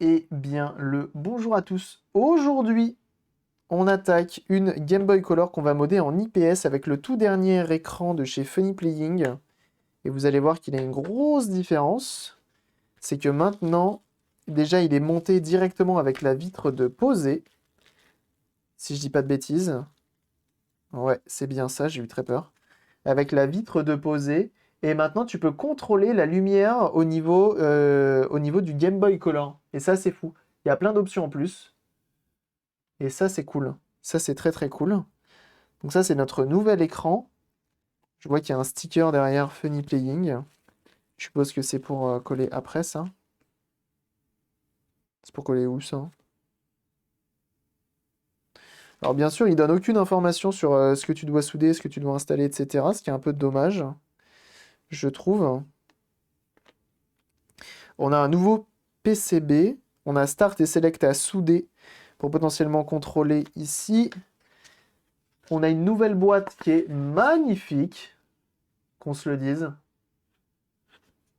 Eh bien, le bonjour à tous. Aujourd'hui, on attaque une Game Boy Color qu'on va modder en IPS avec le tout dernier écran de chez Funny Playing. Et vous allez voir qu'il a une grosse différence. C'est que maintenant, déjà, il est monté directement avec la vitre de posée. Si je dis pas de bêtises. Ouais, c'est bien ça, j'ai eu très peur. Avec la vitre de posée. Et maintenant, tu peux contrôler la lumière au niveau du Game Boy Color. Et ça, c'est fou. Il y a plein d'options en plus. Et ça, c'est cool. Ça, c'est très très cool. Donc ça, c'est notre nouvel écran. Je vois qu'il y a un sticker derrière Funny Playing. Je suppose que c'est pour coller après ça. C'est pour coller où ça? Alors bien sûr, il donne aucune information sur ce que tu dois souder, ce que tu dois installer, etc. Ce qui est un peu dommage, je trouve. On a un nouveau PCB. On a Start et Select à souder pour potentiellement contrôler ici. On a une nouvelle boîte qui est magnifique, qu'on se le dise.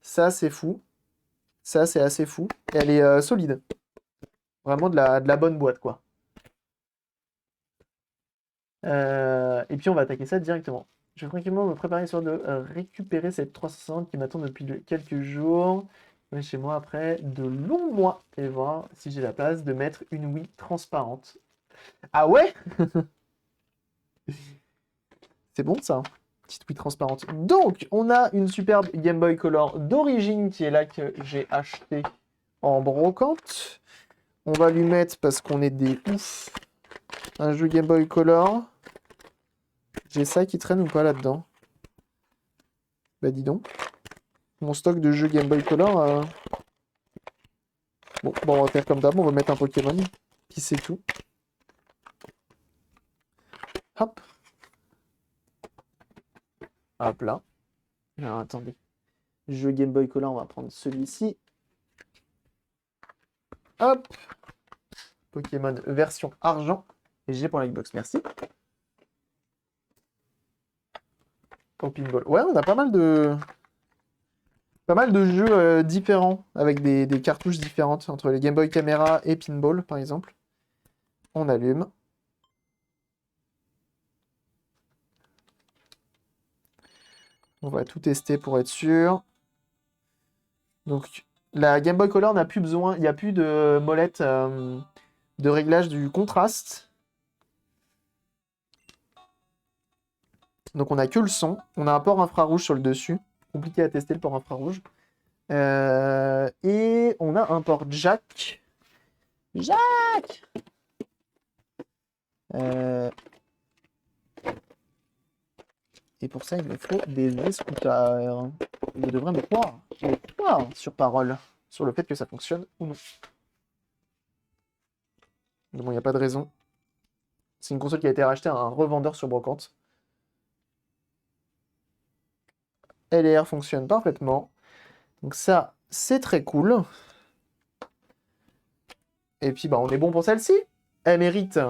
Ça, c'est fou. Ça, c'est assez fou. Elle est solide. Vraiment de la bonne boîte, quoi. Et puis, on va attaquer ça directement. Je vais tranquillement me préparer histoire de récupérer cette 360 qui m'attend depuis quelques jours. Je vais chez moi après de longs mois et voir si j'ai la place de mettre une Wii transparente. Ah ouais? C'est bon ça, petite Wii transparente. Donc, on a une superbe Game Boy Color d'origine qui est là que j'ai acheté en brocante. On va lui mettre, parce qu'on est des ouf, un jeu Game Boy Color. J'ai ça qui traîne ou pas là-dedans? Bah dis donc. Mon stock de jeux Game Boy Color. Bon, on va faire comme d'hab, on va mettre un Pokémon. Puis c'est tout. Hop. Hop là. Alors attendez. Jeu Game Boy Color, on va prendre celui-ci. Hop. Pokémon version argent. Et j'ai pour la Xbox, merci. Au pinball. Ouais, on a pas mal de jeux différents avec des cartouches différentes entre les Game Boy Camera et Pinball, par exemple. On allume. On va tout tester pour être sûr. Donc, la Game Boy Color n'a plus besoin, il n'y a plus de molette de réglage du contraste. Donc, on n'a que le son. On a un port infrarouge sur le dessus. Compliqué à tester le port infrarouge. Et on a un port jack. Jack! Euh, Et pour ça, il me faut des scooters. Vous devrez me croire sur parole, sur le fait que ça fonctionne ou non. Mais bon, il n'y a pas de raison. C'est une console qui a été rachetée à un revendeur sur brocante. LR fonctionne parfaitement. Donc ça, c'est très cool. Et puis, bah, on est bon pour celle-ci. Elle mérite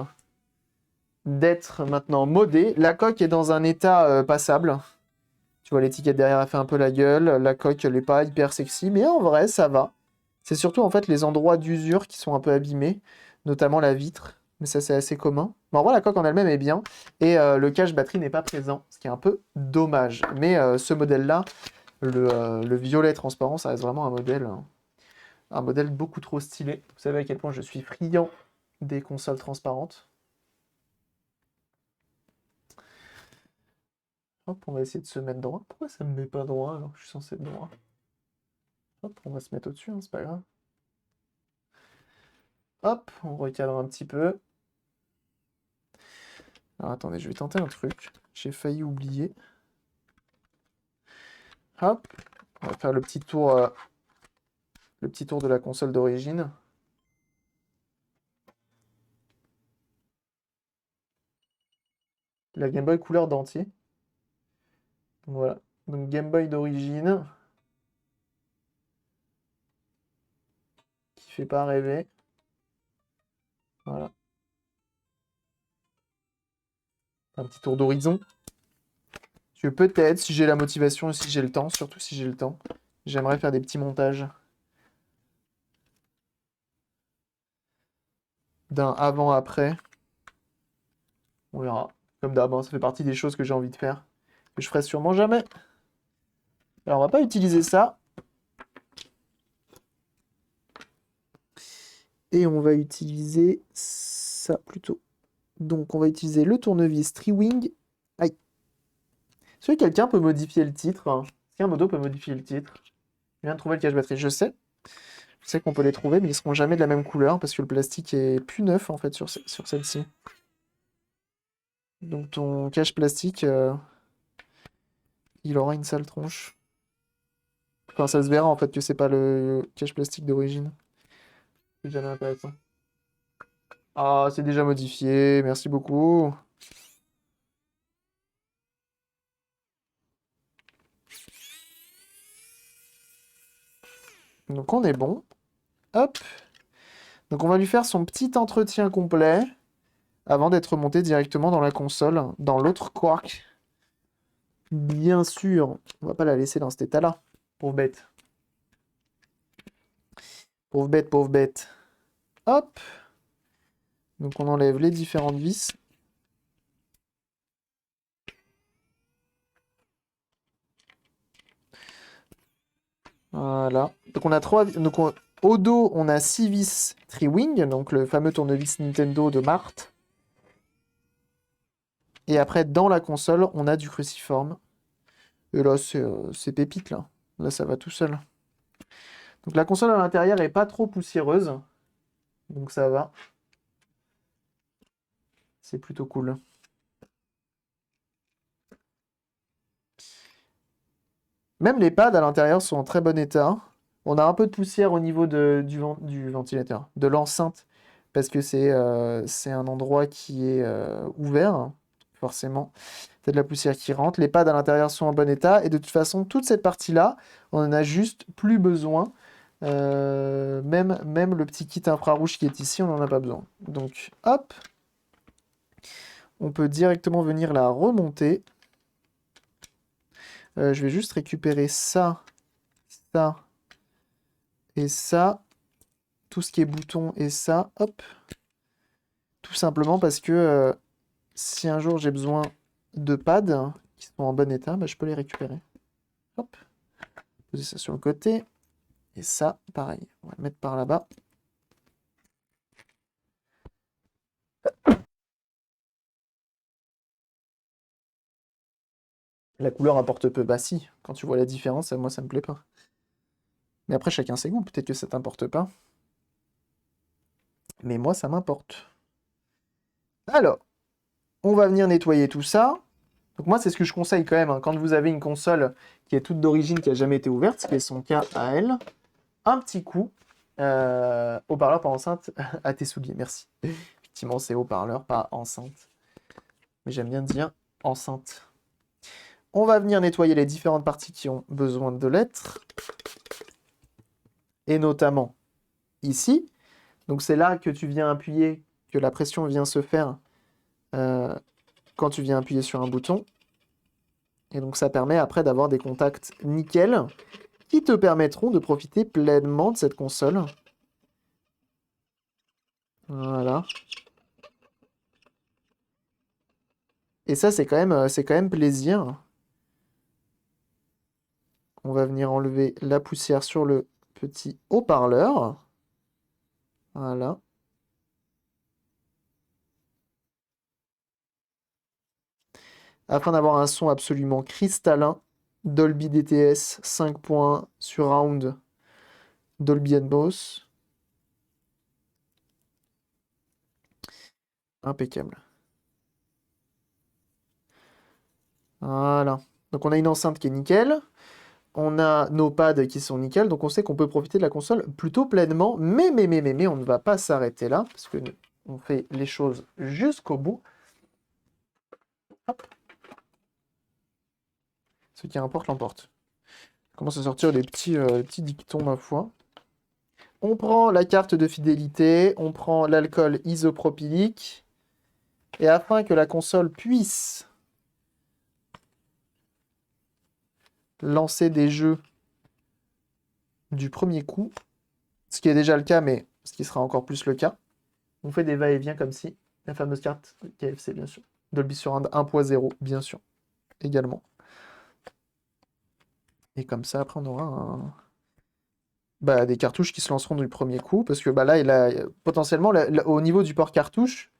d'être maintenant modée. La coque est dans un état passable. Tu vois, l'étiquette derrière a fait un peu la gueule. La coque, elle n'est pas hyper sexy, mais en vrai, ça va. C'est surtout en fait les endroits d'usure qui sont un peu abîmés, notamment la vitre. Mais ça, c'est assez commun. Mais en vrai, la coque en elle-même est bien. Et le cache batterie n'est pas présent, ce qui est un peu dommage. Mais ce modèle-là, le violet transparent, ça reste vraiment un modèle beaucoup trop stylé. Vous savez à quel point je suis friand des consoles transparentes. Hop, on va essayer de se mettre droit. Pourquoi ça me met pas droit alors que je suis censé être droit? Hop, on va se mettre au-dessus, hein, c'est pas grave. Hop, on recadre un petit peu. Alors attendez, je vais tenter un truc. J'ai failli oublier. Hop, on va faire le petit tour de la console d'origine. La Game Boy couleur dentier. Voilà. Donc Game Boy d'origine. Qui fait pas rêver. Voilà. Un petit tour d'horizon. Je peut-être, si j'ai la motivation et si j'ai le temps, surtout si j'ai le temps, j'aimerais faire des petits montages. d'un avant-après. On verra. Comme d'hab, hein, ça fait partie des choses que j'ai envie de faire. Que je ferai sûrement jamais. Alors, on va pas utiliser ça. Et on va utiliser ça plutôt. Donc, on va utiliser le tournevis Triwing. Aïe. Est-ce que quelqu'un peut modifier le titre, hein? Est-ce qu'un modo peut modifier le titre? Je viens de trouver le cache-batterie. Je sais. Je sais qu'on peut les trouver, mais ils seront jamais de la même couleur parce que le plastique est plus neuf en fait sur celle-ci. Donc ton cache plastique, il aura une sale tronche. Enfin, ça se verra en fait que c'est pas le cache plastique d'origine. C'est jamais intéressant. Ah, c'est déjà modifié, merci beaucoup. Donc on est bon. Hop. Donc on va lui faire son petit entretien complet avant d'être monté directement dans la console, dans l'autre Quark. Bien sûr, on va pas la laisser dans cet état-là. Pauvre bête. Pauvre bête, pauvre bête. Hop. Donc on enlève les différentes vis. Voilà. Donc on a trois. Donc au dos, on a 6 vis Triwing, donc le fameux tournevis Nintendo de Marthe. Et après, dans la console, on a du cruciforme. Et là, c'est pépite, là. Là, ça va tout seul. Donc la console à l'intérieur est pas trop poussiéreuse. Donc ça va. C'est plutôt cool. Même les pads à l'intérieur sont en très bon état. On a un peu de poussière au niveau du ventilateur, de l'enceinte, parce que c'est un endroit qui est ouvert, forcément. Il y a de la poussière qui rentre. Les pads à l'intérieur sont en bon état. Et de toute façon, toute cette partie-là, on en a juste plus besoin. Même le petit kit infrarouge qui est ici, on n'en a pas besoin. Donc, hop, on peut directement venir la remonter. Je vais juste récupérer ça, ça et ça. Tout ce qui est bouton et ça, hop. Tout simplement parce que si un jour j'ai besoin de pads qui sont en bon état, bah, je peux les récupérer. Hop. Poser ça sur le côté. Et ça, pareil. On va le mettre par là-bas. La couleur importe peu. Bah si, quand tu vois la différence, moi ça me plaît pas. Mais après, chacun ses goûts. Peut-être que ça t'importe pas. Mais moi, ça m'importe. Alors, on va venir nettoyer tout ça. Donc moi, c'est ce que je conseille quand même, hein, quand vous avez une console qui est toute d'origine, qui n'a jamais été ouverte, ce qui est son cas à elle, un petit coup. Haut-parleur, pas enceinte, à tes souliers, merci. Effectivement, c'est haut-parleur, pas enceinte. Mais j'aime bien dire enceinte. On va venir nettoyer les différentes parties qui ont besoin de l'être. Et notamment ici. Donc c'est là que tu viens appuyer, que la pression vient se faire quand tu viens appuyer sur un bouton. Et donc ça permet après d'avoir des contacts nickel qui te permettront de profiter pleinement de cette console. Voilà. Et ça, c'est quand même plaisir. On va venir enlever la poussière sur le petit haut-parleur. Voilà. Afin d'avoir un son absolument cristallin. Dolby DTS 5.1 Surround Dolby Atmos. Impeccable. Voilà. Donc on a une enceinte qui est nickel. On a nos pads qui sont nickel. Donc on sait qu'on peut profiter de la console plutôt pleinement. Mais on ne va pas s'arrêter là. Parce que on fait les choses jusqu'au bout. Hop. Ce qui importe l'emporte. Je commence à sortir les petits dictons, ma foi. On prend la carte de fidélité, on prend l'alcool isopropylique. Et afin que la console puisse lancer des jeux du premier coup, ce qui est déjà le cas, mais ce qui sera encore plus le cas, On fait des va-et-vient comme si. La fameuse carte KFC, bien sûr. Dolby Surround 1.0, bien sûr. Également. Et comme ça, après, on aura des cartouches qui se lanceront du premier coup. Parce que là, potentiellement, au niveau du port cartouche,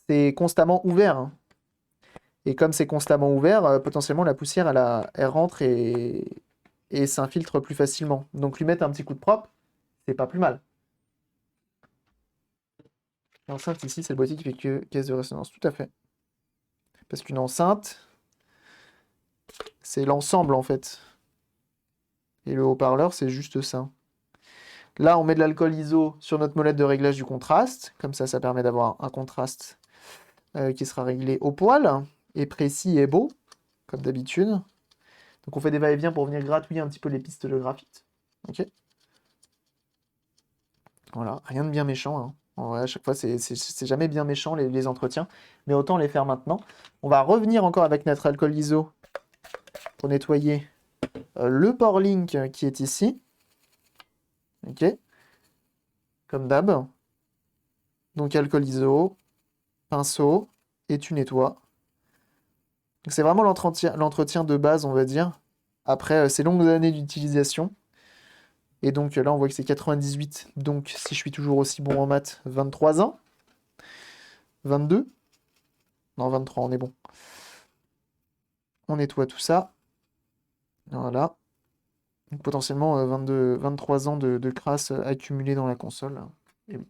c'est constamment ouvert, hein. Et comme c'est constamment ouvert, potentiellement, la poussière, elle rentre et s'infiltre plus facilement. Donc, lui mettre un petit coup de propre, c'est pas plus mal. L'enceinte ici, c'est le boîtier qui fait que caisse de résonance. Tout à fait. Parce qu'une enceinte, c'est l'ensemble, en fait. Et le haut-parleur, c'est juste ça. Là, on met de l'alcool ISO sur notre molette de réglage du contraste. Comme ça permet d'avoir un contraste qui sera réglé au poil, et précis et beau, comme d'habitude. Donc on fait des va-et-vient pour venir gratouiller un petit peu les pistes de graphite. Ok. Voilà, rien de bien méchant, hein. En vrai, à chaque fois, c'est jamais bien méchant les entretiens, mais autant les faire maintenant. On va revenir encore avec notre alcool ISO pour nettoyer le port link qui est ici. Ok. Comme d'hab. Donc alcool ISO, pinceau, et tu nettoies. C'est vraiment l'entretien de base, on va dire. Après ces longues années d'utilisation. Et donc là, on voit que c'est 98. Donc si je suis toujours aussi bon en maths, 23 ans. 22. Non, 23, on est bon. On nettoie tout ça. Voilà. Donc potentiellement 23 ans de crasse accumulée dans la console. Et oui.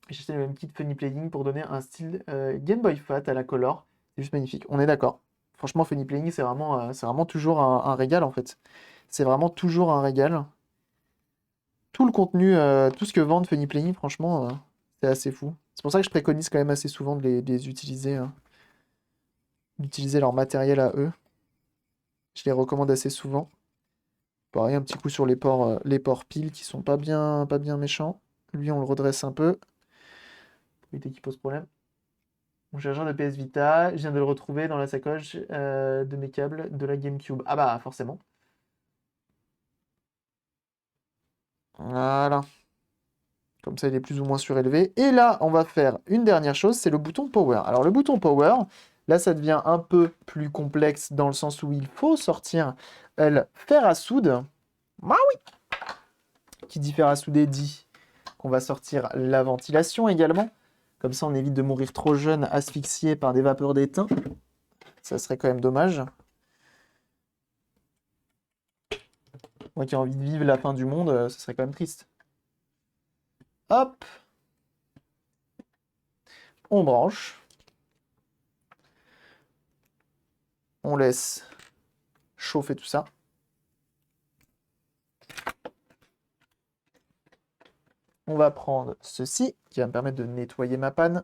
J'ai acheté le même kit Funny Playing pour donner un style Game Boy Fat à la Color. C'est juste magnifique. On est d'accord. Franchement, Funny Playing, c'est vraiment toujours un régal en fait. C'est vraiment toujours un régal. Tout le contenu, tout ce que vendent Funny Playing, franchement, c'est assez fou. C'est pour ça que je préconise quand même assez souvent de les utiliser, d'utiliser leur matériel à eux. Je les recommande assez souvent. Pareil, un petit coup sur les ports piles qui sont pas bien méchants. Lui, on le redresse un peu pour éviter qu'il pose problème. Mon chargeur de PS Vita, je viens de le retrouver dans la sacoche de mes câbles de la GameCube. Ah bah, forcément. Voilà. Comme ça, il est plus ou moins surélevé. Et là, on va faire une dernière chose, c'est le bouton Power. Alors, le bouton Power, là, ça devient un peu plus complexe dans le sens où il faut sortir le fer à soude. Ah oui! Qui dit fer à souder dit qu'on va sortir la ventilation également. Comme ça, on évite de mourir trop jeune, asphyxié par des vapeurs d'étain. Ça serait quand même dommage. Moi qui ai envie de vivre la fin du monde, ce serait quand même triste. Hop. On branche. On laisse chauffer tout ça. On va prendre ceci, qui va me permettre de nettoyer ma panne.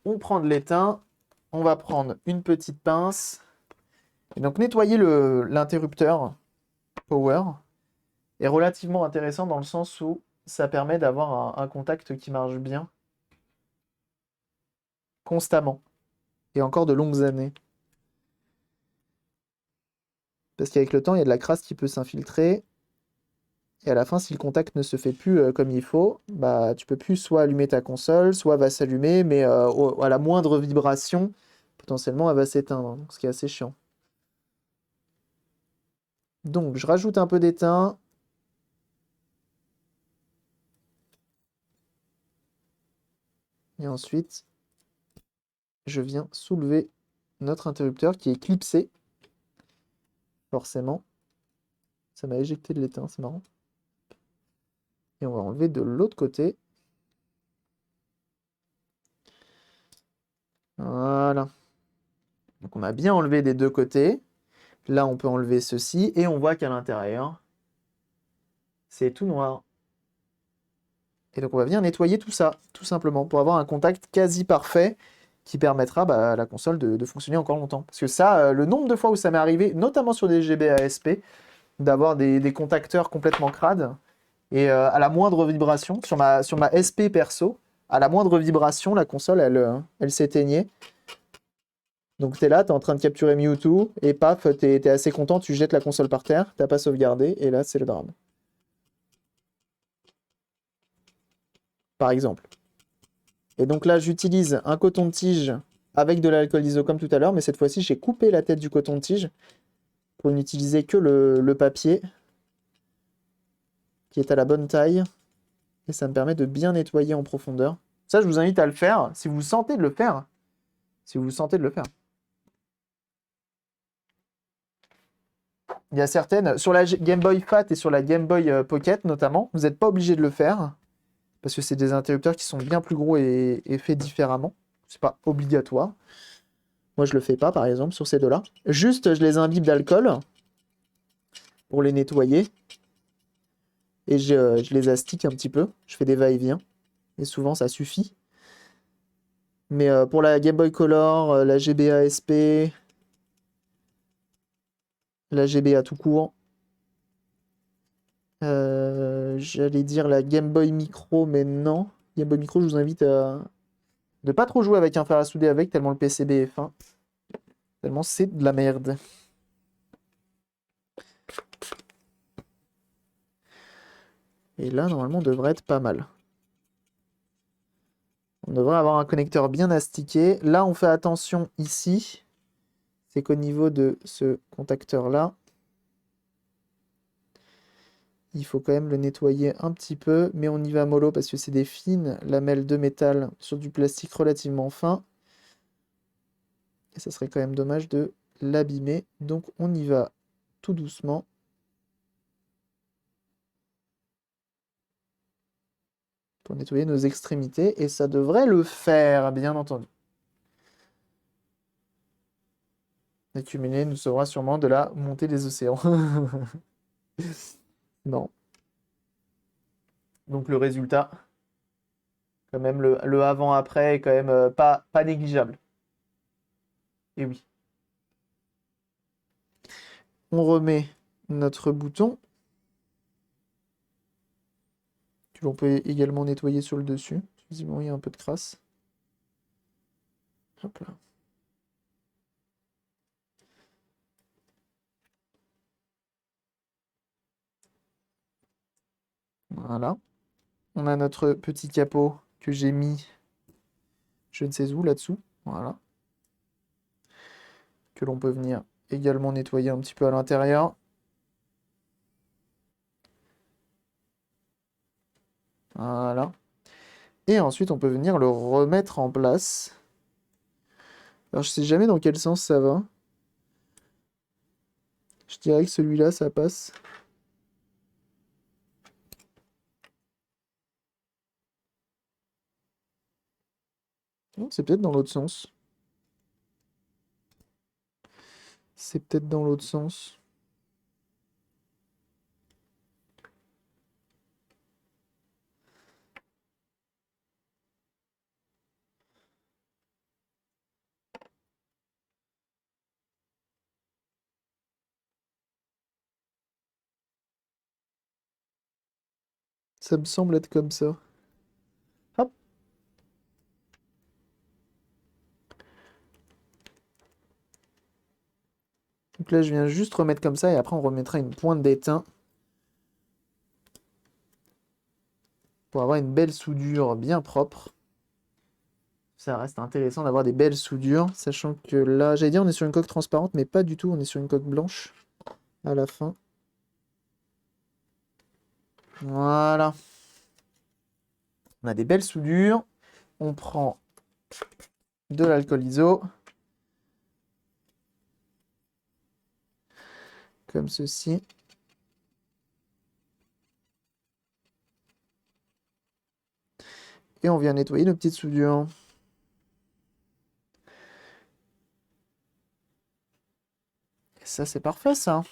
On prend de l'étain. On va prendre une petite pince. Et donc nettoyer l'interrupteur power est relativement intéressant dans le sens où ça permet d'avoir un contact qui marche bien constamment et encore de longues années. Parce qu'avec le temps, il y a de la crasse qui peut s'infiltrer. Et à la fin, si le contact ne se fait plus comme il faut, bah tu peux plus soit allumer ta console, soit elle va s'allumer, mais à la moindre vibration, potentiellement elle va s'éteindre, ce qui est assez chiant. Donc je rajoute un peu d'étain. Et ensuite, je viens soulever notre interrupteur qui est clipsé. Forcément. Ça m'a éjecté de l'étain, c'est marrant. Et on va enlever de l'autre côté. Voilà. Donc on a bien enlevé des deux côtés. Là, on peut enlever ceci. Et on voit qu'à l'intérieur, c'est tout noir. Et donc on va venir nettoyer tout ça, tout simplement, pour avoir un contact quasi parfait qui permettra à la console de fonctionner encore longtemps. Parce que ça, le nombre de fois où ça m'est arrivé, notamment sur des GB ASP, d'avoir des contacteurs complètement crades, et à la moindre vibration, sur ma SP perso, à la moindre vibration, la console, elle s'éteignait. Donc t'es là, t'es en train de capturer Mewtwo, et paf, t'es assez content, tu jettes la console par terre, t'as pas sauvegardé, et là c'est le drame. Par exemple. Et donc là j'utilise un coton-tige avec de l'alcool iso comme tout à l'heure, mais cette fois-ci j'ai coupé la tête du coton-tige pour n'utiliser que le papier qui est à la bonne taille. Et ça me permet de bien nettoyer en profondeur. Ça, je vous invite à le faire si vous sentez de le faire. Si vous sentez de le faire. Il y a certaines, sur la Game Boy Fat et sur la Game Boy Pocket notamment, vous n'êtes pas obligé de le faire. Parce que c'est des interrupteurs qui sont bien plus gros et faits différemment. C'est pas obligatoire. Moi, je le fais pas, par exemple, sur ces deux-là. Juste, je les imbibe d'alcool pour les nettoyer. Et je les astique un petit peu. Je fais des va-et-vient. Et souvent, ça suffit. Mais pour la Game Boy Color, la GBA SP, la GBA tout court, j'allais dire la Game Boy Micro, mais non. Game Boy Micro, je vous invite à ne pas trop jouer avec un fer à souder avec, tellement le PCB est fin. Tellement c'est de la merde. Et là, normalement, on devrait être pas mal. On devrait avoir un connecteur bien astiqué. Là, on fait attention ici. C'est qu'au niveau de ce contacteur-là, il faut quand même le nettoyer un petit peu. Mais on y va mollo parce que c'est des fines lamelles de métal sur du plastique relativement fin. Et ça serait quand même dommage de l'abîmer. Donc on y va tout doucement. Pour nettoyer nos extrémités. Et ça devrait le faire, bien entendu. L'accumulé nous sauvera sûrement de la montée des océans. Non. Donc le résultat, quand même, le avant-après est quand même pas négligeable. Et oui. On remet notre bouton. Que l'on peut également nettoyer sur le dessus. Visiblement, il y a un peu de crasse. Hop là. Voilà. On a notre petit capot que j'ai mis je ne sais où là-dessous. Voilà. Que l'on peut venir également nettoyer un petit peu à l'intérieur. Voilà. Et ensuite, on peut venir le remettre en place. Alors, je sais jamais dans quel sens ça va. Je dirais que celui-là, ça passe. Non, c'est peut-être dans l'autre sens. C'est peut-être dans l'autre sens. Ça me semble être comme ça. Hop. Donc là, je viens juste remettre comme ça et après, on remettra une pointe d'étain pour avoir une belle soudure bien propre. Ça reste intéressant d'avoir des belles soudures, sachant que là, j'allais dire on est sur une coque transparente, mais pas du tout, on est sur une coque blanche à la fin. Voilà. On a des belles soudures. On prend de l'alcool iso. Comme ceci. Et on vient nettoyer nos petites soudures. Et ça, c'est parfait, ça.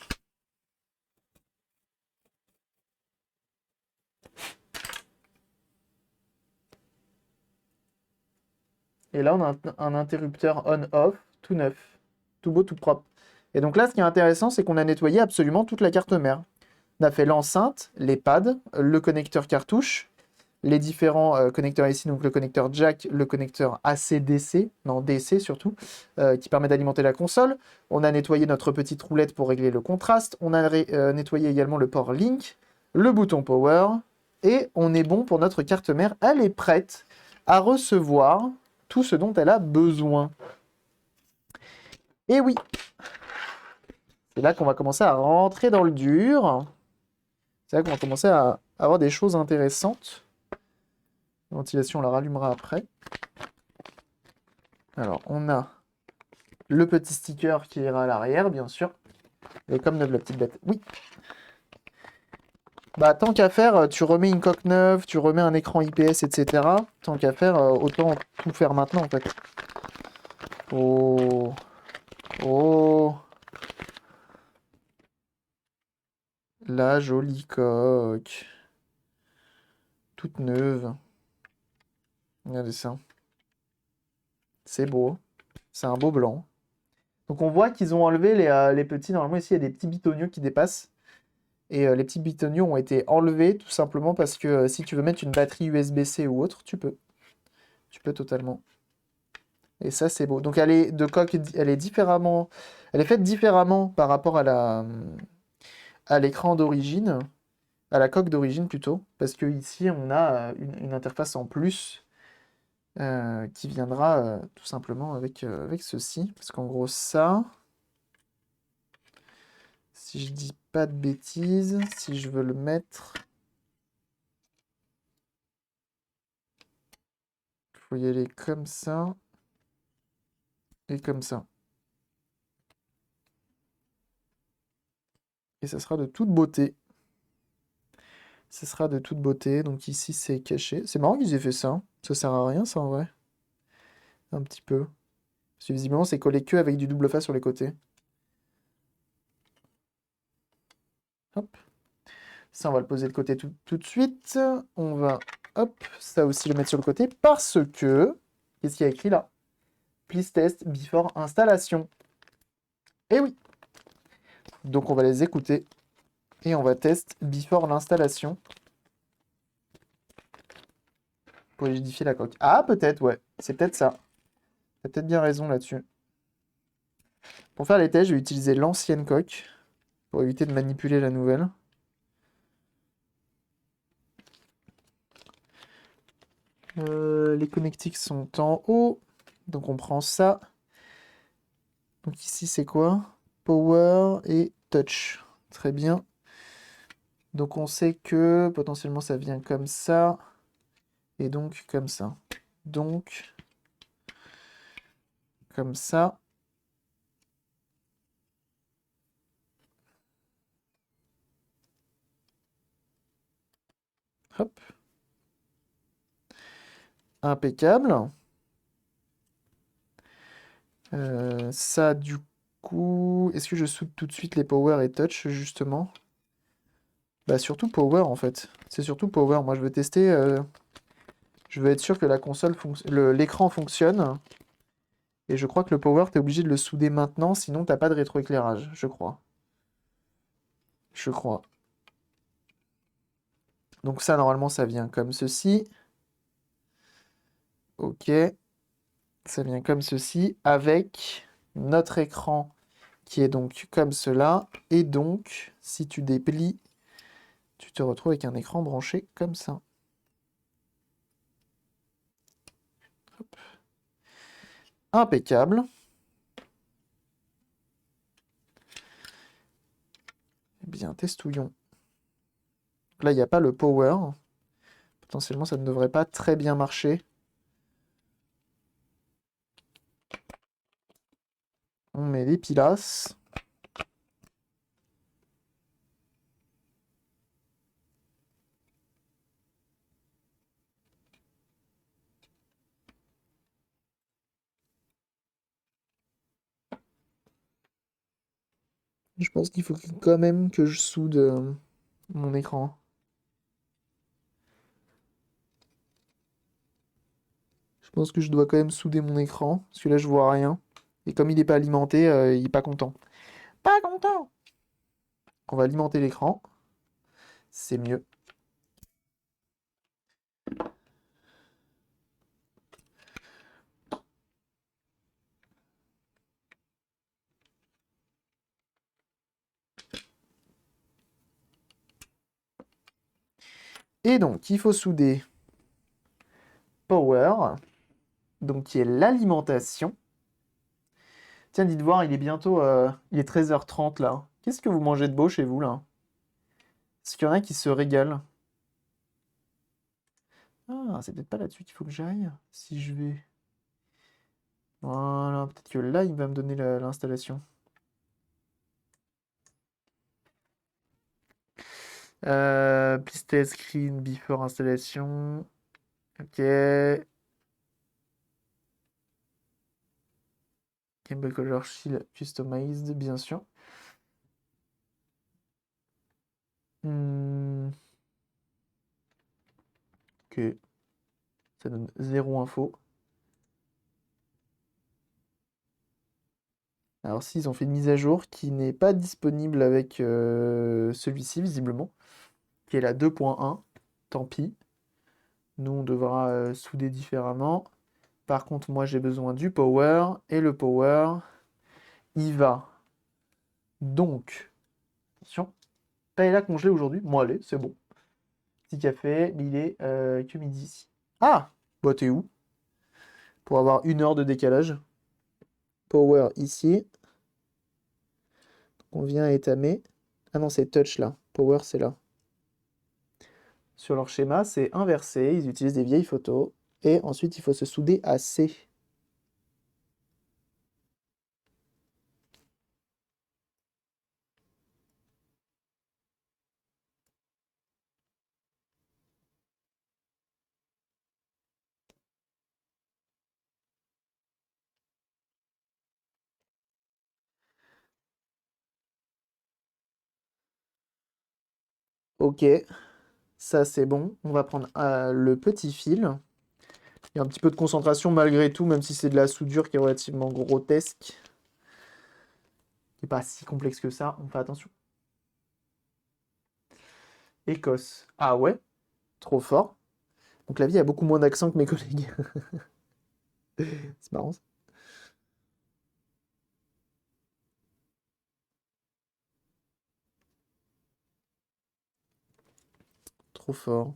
Et là, on a un interrupteur on-off, tout neuf, tout beau, tout propre. Et donc là, ce qui est intéressant, c'est qu'on a nettoyé absolument toute la carte mère. On a fait l'enceinte, les pads, le connecteur cartouche, les différents connecteurs ici, donc le connecteur jack, le connecteur AC-DC, non DC surtout, qui permet d'alimenter la console. On a nettoyé notre petite roulette pour régler le contraste. On a nettoyé également le port Link, le bouton Power, et on est bon pour notre carte mère. Elle est prête à recevoir tout ce dont elle a besoin. Et oui, c'est là qu'on va commencer à rentrer dans le dur. C'est là qu'on va commencer à avoir des choses intéressantes. La ventilation, on la rallumera après. Alors, on a le petit sticker qui ira à l'arrière, bien sûr. Et comme neuve, la petite bête. Oui. Bah, tant qu'à faire, tu remets une coque neuve, tu remets un écran IPS, etc. Tant qu'à faire, autant tout faire maintenant, en fait. Oh. Oh. La jolie coque. Toute neuve. Regardez ça. C'est beau. C'est un beau blanc. Donc on voit qu'ils ont enlevé les petits. Normalement, ici, il y a des petits bitoniaux qui dépassent. Et les petits bitoniaux ont été enlevés tout simplement parce que si tu veux mettre une batterie USB-C ou autre, tu peux. Tu peux totalement. Et ça, c'est beau. Donc elle est de coque, elle est différemment. Elle est faite différemment par rapport à l'écran d'origine. À la coque d'origine plutôt. Parce que ici, on a une interface en plus. Qui viendra tout simplement avec ceci. Parce qu'en gros, ça, si je dis pas de bêtises, si je veux le mettre, il faut y aller comme ça et comme ça. Et ça sera de toute beauté. Ça sera de toute beauté. Donc ici, c'est caché. C'est marrant qu'ils aient fait ça, hein. Ça sert à rien, ça, en vrai. Un petit peu. Parce que visiblement, c'est collé que avec du double face sur les côtés. Hop. Ça, on va le poser de côté tout de suite. On va, hop, ça aussi le mettre sur le côté. Parce que, qu'est-ce qu'il y a écrit là? Please test before installation. Eh oui. Donc, on va les écouter. Et on va test before l'installation. Pour rigidifier la coque. Ah, peut-être, ouais. C'est peut-être ça. T'as peut-être bien raison là-dessus. Pour faire les tests, je vais utiliser l'ancienne coque. Pour éviter de manipuler la nouvelle. Les connectiques sont en haut. Donc on prend ça. Donc ici c'est quoi? Power et touch. Très bien. Donc on sait que potentiellement ça vient comme ça. Et donc comme ça. Donc comme ça. Hop. Impeccable. Ça du coup... Est-ce que je soude tout de suite les power et touch justement? Bah surtout power en fait. C'est surtout power. Moi je veux tester... Je veux être sûr que la console l'écran fonctionne. Et je crois que le power, t'es obligé de le souder maintenant, sinon t'as pas de rétroéclairage, je crois. Je crois. Donc ça, normalement, ça vient comme ceci. Ok. Ça vient comme ceci, avec notre écran qui est donc comme cela. Et donc, si tu déplies, tu te retrouves avec un écran branché comme ça. Hop. Impeccable. Eh bien, testouillons. Là, il n'y a pas le power. Potentiellement, ça ne devrait pas très bien marcher. On met les pilasses. Je pense qu'il faut quand même que je soude mon écran. Je pense que je dois quand même souder mon écran, parce que là je vois rien. Et comme il n'est pas alimenté, il est pas content. Pas content! On va alimenter l'écran. C'est mieux. Et donc, il faut souder Power, donc qui est l'alimentation. Tiens, dites voir, il est bientôt... il est 13h30 là. Qu'est-ce que vous mangez de beau chez vous là? Est-ce qu'il y en a qui se régalent? Ah, c'est peut-être pas là-dessus qu'il faut que j'aille. Si je vais... Voilà, peut-être que là, il va me donner l'installation. Please test screen before installation. Ok. Game Boy Color Shield customized, bien sûr. Hmm, ok. Ça donne zéro info. Alors, s'ils ont fait une mise à jour qui n'est pas disponible avec celui-ci, visiblement, qui est la 2.1, tant pis. Nous, on devra souder différemment. Par contre, moi, j'ai besoin du power, et le power, il va. Donc, attention, paella congelée aujourd'hui. Bon, allez, c'est bon. Petit café, mais il est que midi ici. Ah! Bah, t'es où? Pour avoir 1 heure de décalage. Power ici. On vient étamer. Ah non, c'est touch là. Power, c'est là. Sur leur schéma, c'est inversé. Ils utilisent des vieilles photos. Et ensuite, il faut se souder à C. Ok, ça c'est bon. On va prendre le petit fil. Il y a un petit peu de concentration malgré tout, même si c'est de la soudure qui est relativement grotesque. Qui n'est pas si complexe que ça. On fait attention. Écosse. Ah ouais, trop fort. Donc la vie a beaucoup moins d'accent que mes collègues. C'est marrant ça. Trop fort.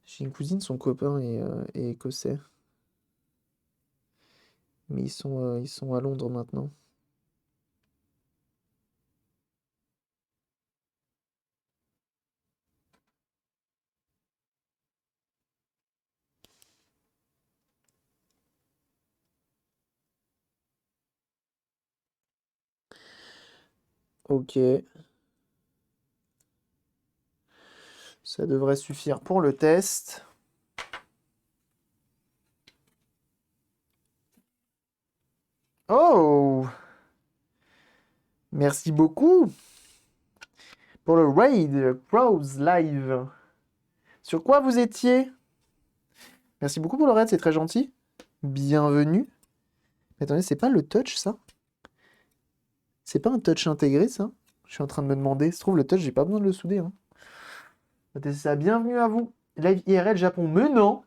J'ai une cousine, son copain est écossais. Mais ils sont à Londres maintenant. Ok, ça devrait suffire pour le test. Oh! Merci beaucoup pour le raid Crows Live. Sur quoi vous étiez? Merci beaucoup pour le raid, c'est très gentil. Bienvenue. Mais attendez, c'est pas le touch ça? C'est pas un touch intégré ça? Je suis en train de me demander. Se trouve, le touch, j'ai pas besoin de le souder, hein. C'est ça, bienvenue à vous. Live IRL Japon. Mais non!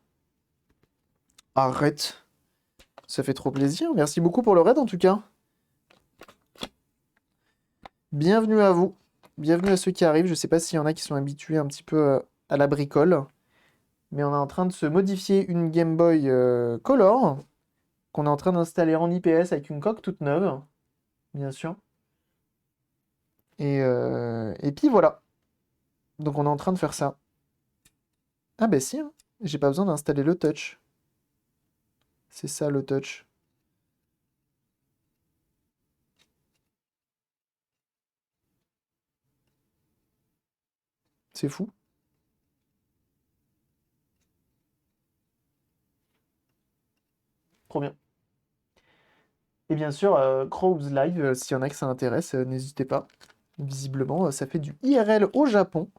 Arrête. Ça fait trop plaisir. Merci beaucoup pour le raid en tout cas. Bienvenue à vous. Bienvenue à ceux qui arrivent. Je sais pas s'il y en a qui sont habitués un petit peu à la bricole. Mais on est en train de se modifier une Game Boy Color qu'on est en train d'installer en IPS avec une coque toute neuve, bien sûr. Et puis voilà. Donc on est en train de faire ça. Ah bah si, hein. J'ai pas besoin d'installer le touch. C'est ça le touch. C'est fou. Trop bien. Et bien sûr, Crows Live, s'il y en a que ça intéresse, n'hésitez pas. Visiblement, ça fait du IRL au Japon.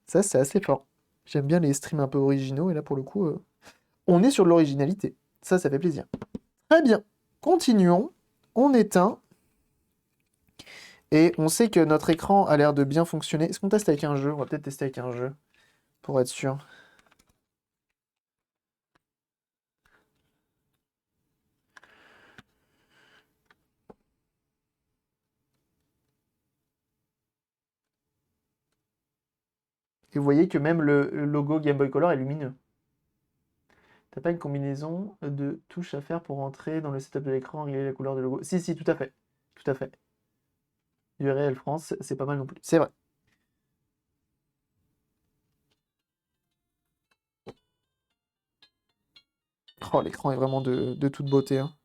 Ça, c'est assez fort. J'aime bien les streams un peu originaux, et là, pour le coup, on est sur de l'originalité. Ça fait plaisir. Très bien. Continuons. On éteint. Et on sait que notre écran a l'air de bien fonctionner. Est-ce qu'on teste avec un jeu? On va peut-être tester avec un jeu, pour être sûr. Et vous voyez que même le logo Game Boy Color est lumineux. T'as pas une combinaison de touches à faire pour entrer dans le setup de l'écran, régler la couleur du logo? Si, si, tout à fait. Tout à fait. Du réel France, c'est pas mal non plus. C'est vrai. Oh, l'écran est vraiment de toute beauté, hein.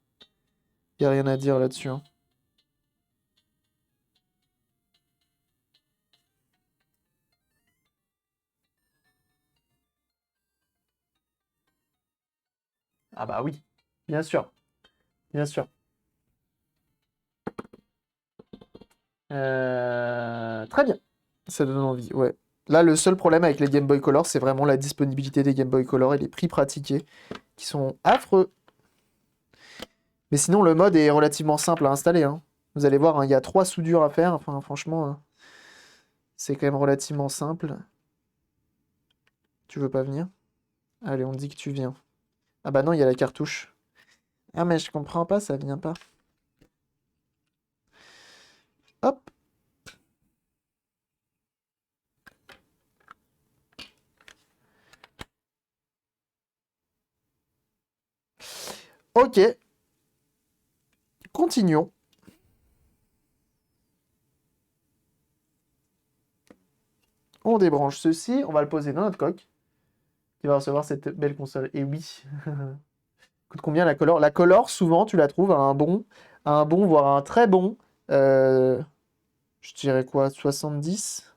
Y a rien à dire là-dessus, hein. Ah bah oui, bien sûr, bien sûr. Très bien. Ça donne envie, ouais. Là, le seul problème avec les Game Boy Color, c'est vraiment la disponibilité des Game Boy Color et les prix pratiqués, qui sont affreux. Mais sinon, le mode est relativement simple à installer, hein. Vous allez voir, hein, il y a 3 soudures à faire. Enfin, franchement, c'est quand même relativement simple. Tu veux pas venir? Allez, on dit que tu viens. Ah bah non, il y a la cartouche. Ah mais je comprends pas, ça vient pas. Hop. Ok. Continuons. On débranche ceci, on va le poser dans notre coque, qui va recevoir cette belle console. Et oui. Coûte combien la Color? La Color, souvent, tu la trouves à un bon, voire à un très bon. Je dirais quoi, 70?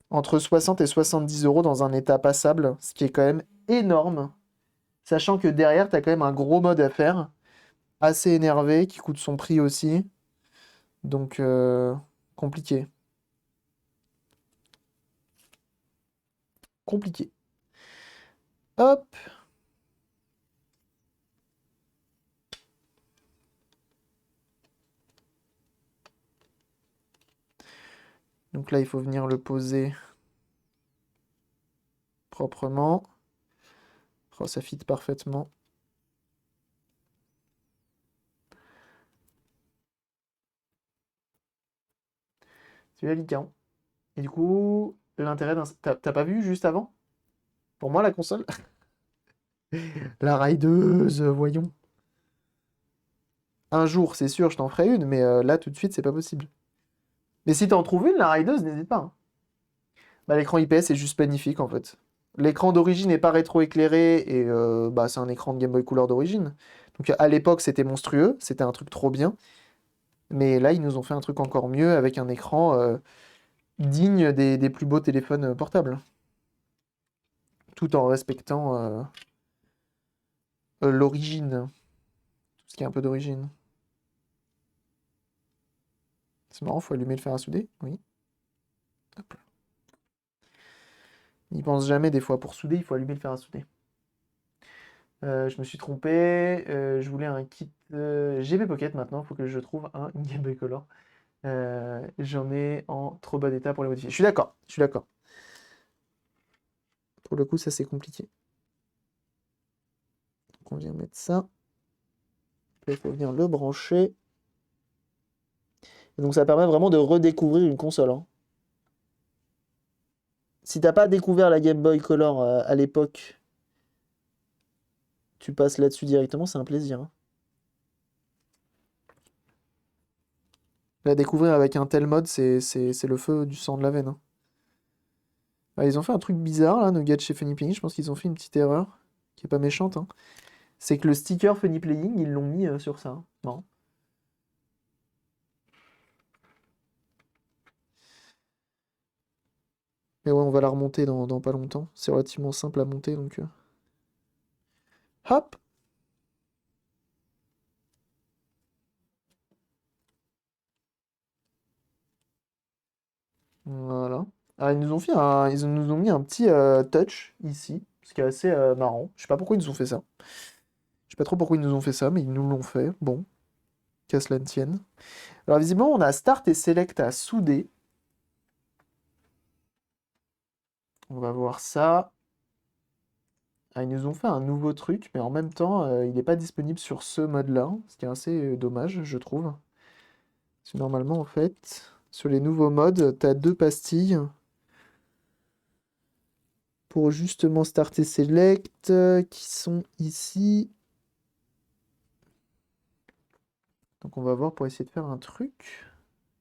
Entre 60 et 70 euros dans un état passable, ce qui est quand même énorme. Sachant que derrière, tu as quand même un gros mode à faire, assez énervé, qui coûte son prix aussi. Donc, compliqué. Compliqué. Hop. Donc là, il faut venir le poser proprement. Oh, ça fit parfaitement. C'est délicat. Et du coup, l'intérêt d'un... T'as pas vu juste avant? Pour moi, la console? La raideuse, voyons. Un jour, c'est sûr, je t'en ferai une, mais là, tout de suite, c'est pas possible. Mais si t'en trouves une, la raideuse, n'hésite pas, hein. Bah, l'écran IPS est juste magnifique, en fait. L'écran d'origine n'est pas rétro-éclairé, et bah, c'est un écran de Game Boy Color d'origine. Donc à l'époque, c'était monstrueux, c'était un truc trop bien. Mais là, ils nous ont fait un truc encore mieux, avec un écran digne des plus beaux téléphones portables. Tout en respectant l'origine. Tout ce qui est un peu d'origine. C'est marrant, faut allumer le fer à souder. Oui. Hop là. Ils pensent jamais, des fois, pour souder, il faut allumer le fer à souder. Je me suis trompé. Je voulais un kit GB Pocket maintenant. Il faut que je trouve un Game Boy Color. J'en ai en trop bon état pour les modifier. Je suis d'accord. Je suis d'accord. Pour le coup, ça c'est compliqué. Donc, on vient mettre ça. Puis, il faut venir le brancher. Et donc ça permet vraiment de redécouvrir une console, hein. Si t'as pas découvert la Game Boy Color à l'époque, tu passes là-dessus directement, c'est un plaisir, hein. La découvrir avec un tel mode, c'est le feu du sang de la veine, hein. Ah, ils ont fait un truc bizarre là, nos gars de chez Funny Playing. Je pense qu'ils ont fait une petite erreur qui est pas méchante, hein. C'est que le sticker Funny Playing, ils l'ont mis sur ça, hein. Non. Mais ouais, on va la remonter dans pas longtemps. C'est relativement simple à monter donc. Hop! Voilà. Ah, ils nous ont mis un petit touch ici, ce qui est assez marrant. Je sais pas pourquoi ils nous ont fait ça. Je sais pas trop pourquoi ils nous ont fait ça, mais ils nous l'ont fait. Bon, qu'à cela ne tienne. Alors visiblement, on a Start et Select à souder. On va voir ça. Ah, ils nous ont fait un nouveau truc, mais en même temps, il n'est pas disponible sur ce mode-là, ce qui est assez dommage, je trouve. Parce que normalement, en fait, sur les nouveaux modes, tu as 2 pastilles. pour justement Start et Select qui sont ici. Donc on va voir pour essayer de faire un truc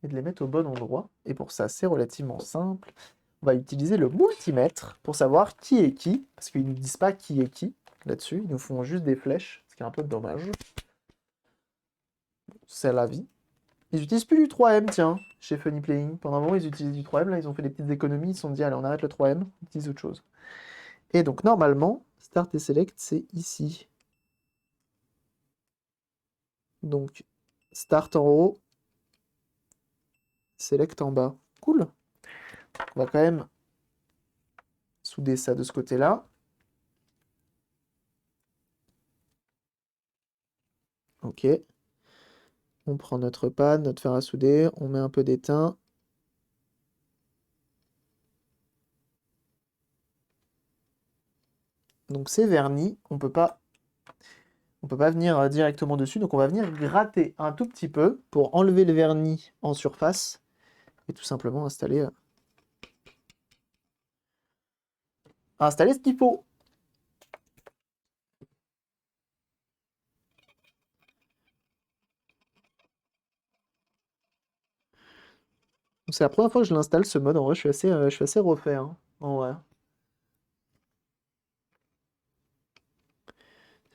et de les mettre au bon endroit. Et pour ça, c'est relativement simple. On va utiliser le multimètre pour savoir qui est qui, parce qu'ils ne nous disent pas qui est qui là-dessus. Ils nous font juste des flèches, ce qui est un peu dommage. C'est la vie. Ils utilisent plus du 3M, tiens, chez Funny Playing. Pendant un moment, ils utilisaient du 3M. Là, ils ont fait des petites économies. Ils se sont dit, allez, on arrête le 3M, on utilise autre chose. Et donc, normalement, Start et Select, c'est ici. Donc, Start en haut, Select en bas. Cool. On va quand même souder ça de ce côté-là. Ok. On prend notre pad, notre fer à souder, on met un peu d'étain. Donc c'est verni, on peut pas venir directement dessus, donc on va venir gratter un tout petit peu pour enlever le vernis en surface et tout simplement installer ce qu'il faut. C'est la première fois que je l'installe ce mode, en vrai je suis assez refait, hein, en vrai.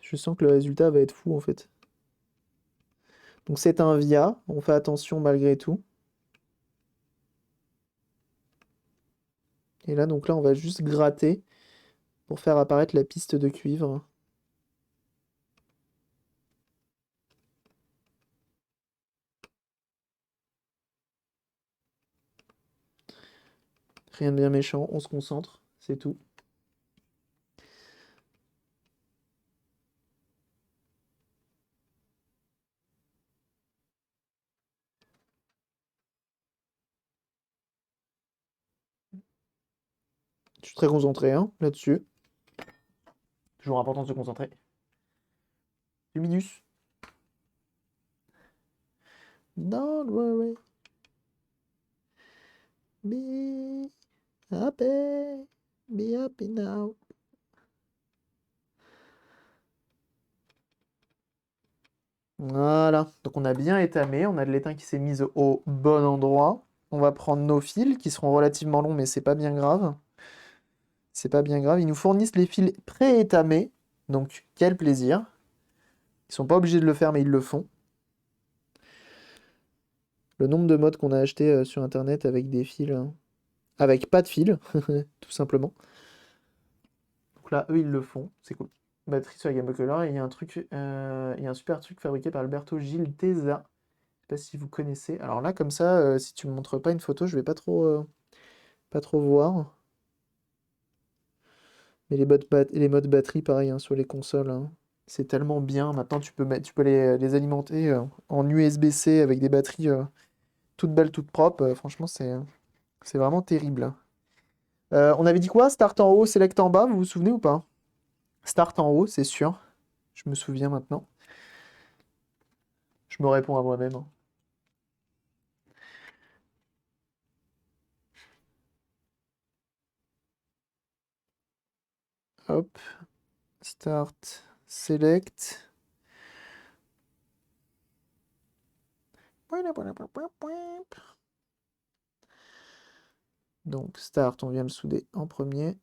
Je sens que le résultat va être fou en fait. Donc c'est un via, on fait attention malgré tout. Et là donc là on va juste gratter pour faire apparaître la piste de cuivre. Rien de bien méchant, on se concentre, c'est tout. Je suis très concentré hein, là-dessus. Toujours important de se concentrer. Luminus. Don't worry. Be happy. Be happy now. Voilà. Donc on a bien étamé. On a de l'étain qui s'est mis au bon endroit. On va prendre nos fils qui seront relativement longs, mais c'est pas bien grave. C'est pas bien grave. Ils nous fournissent les fils pré-étamés. Donc quel plaisir. Ils sont pas obligés de le faire, mais ils le font. Le nombre de modes qu'on a acheté sur internet avec des fils. Avec pas de fil, tout simplement. Donc là, eux, ils le font. C'est cool. Batterie sur la Game Boy Color. Et il y a un truc, il y a un super truc fabriqué par Alberto Gil Tesa. Je sais pas si vous connaissez. Alors là, comme ça, si tu me montres pas une photo, je vais pas trop voir. Mais les modes batterie, pareil, hein, sur les consoles, hein. C'est tellement bien. Maintenant, tu peux les alimenter en USB-C avec des batteries toutes belles, toutes propres. Franchement, c'est vraiment terrible. On avait dit quoi? Start en haut, select en bas, vous vous souvenez ou pas? Start en haut, c'est sûr. Je me souviens maintenant. Je me réponds à moi-même, hein. Hop. Start, select. Donc start, on vient le souder en premier.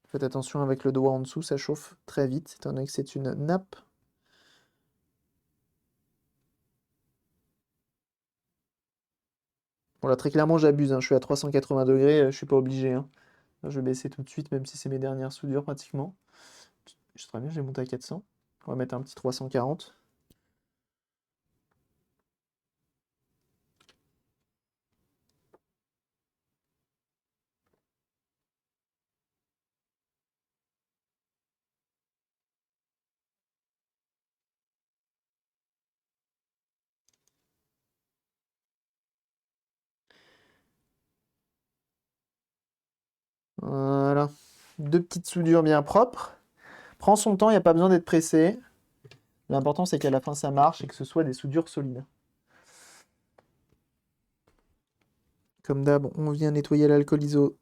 Faites attention avec le doigt en dessous, ça chauffe très vite, étant donné que c'est une nappe. Bon là très clairement j'abuse, hein. Je suis à 380 degrés, je suis pas obligé, hein. Je vais baisser tout de suite, même si c'est mes dernières soudures pratiquement. Je serais bien, je vais monter à 400. On va mettre un petit 340. Voilà. Deux petites soudures bien propres. Prends son temps, il n'y a pas besoin d'être pressé. L'important c'est qu'à la fin ça marche et que ce soit des soudures solides. Comme d'hab, on vient nettoyer l'alcool iso.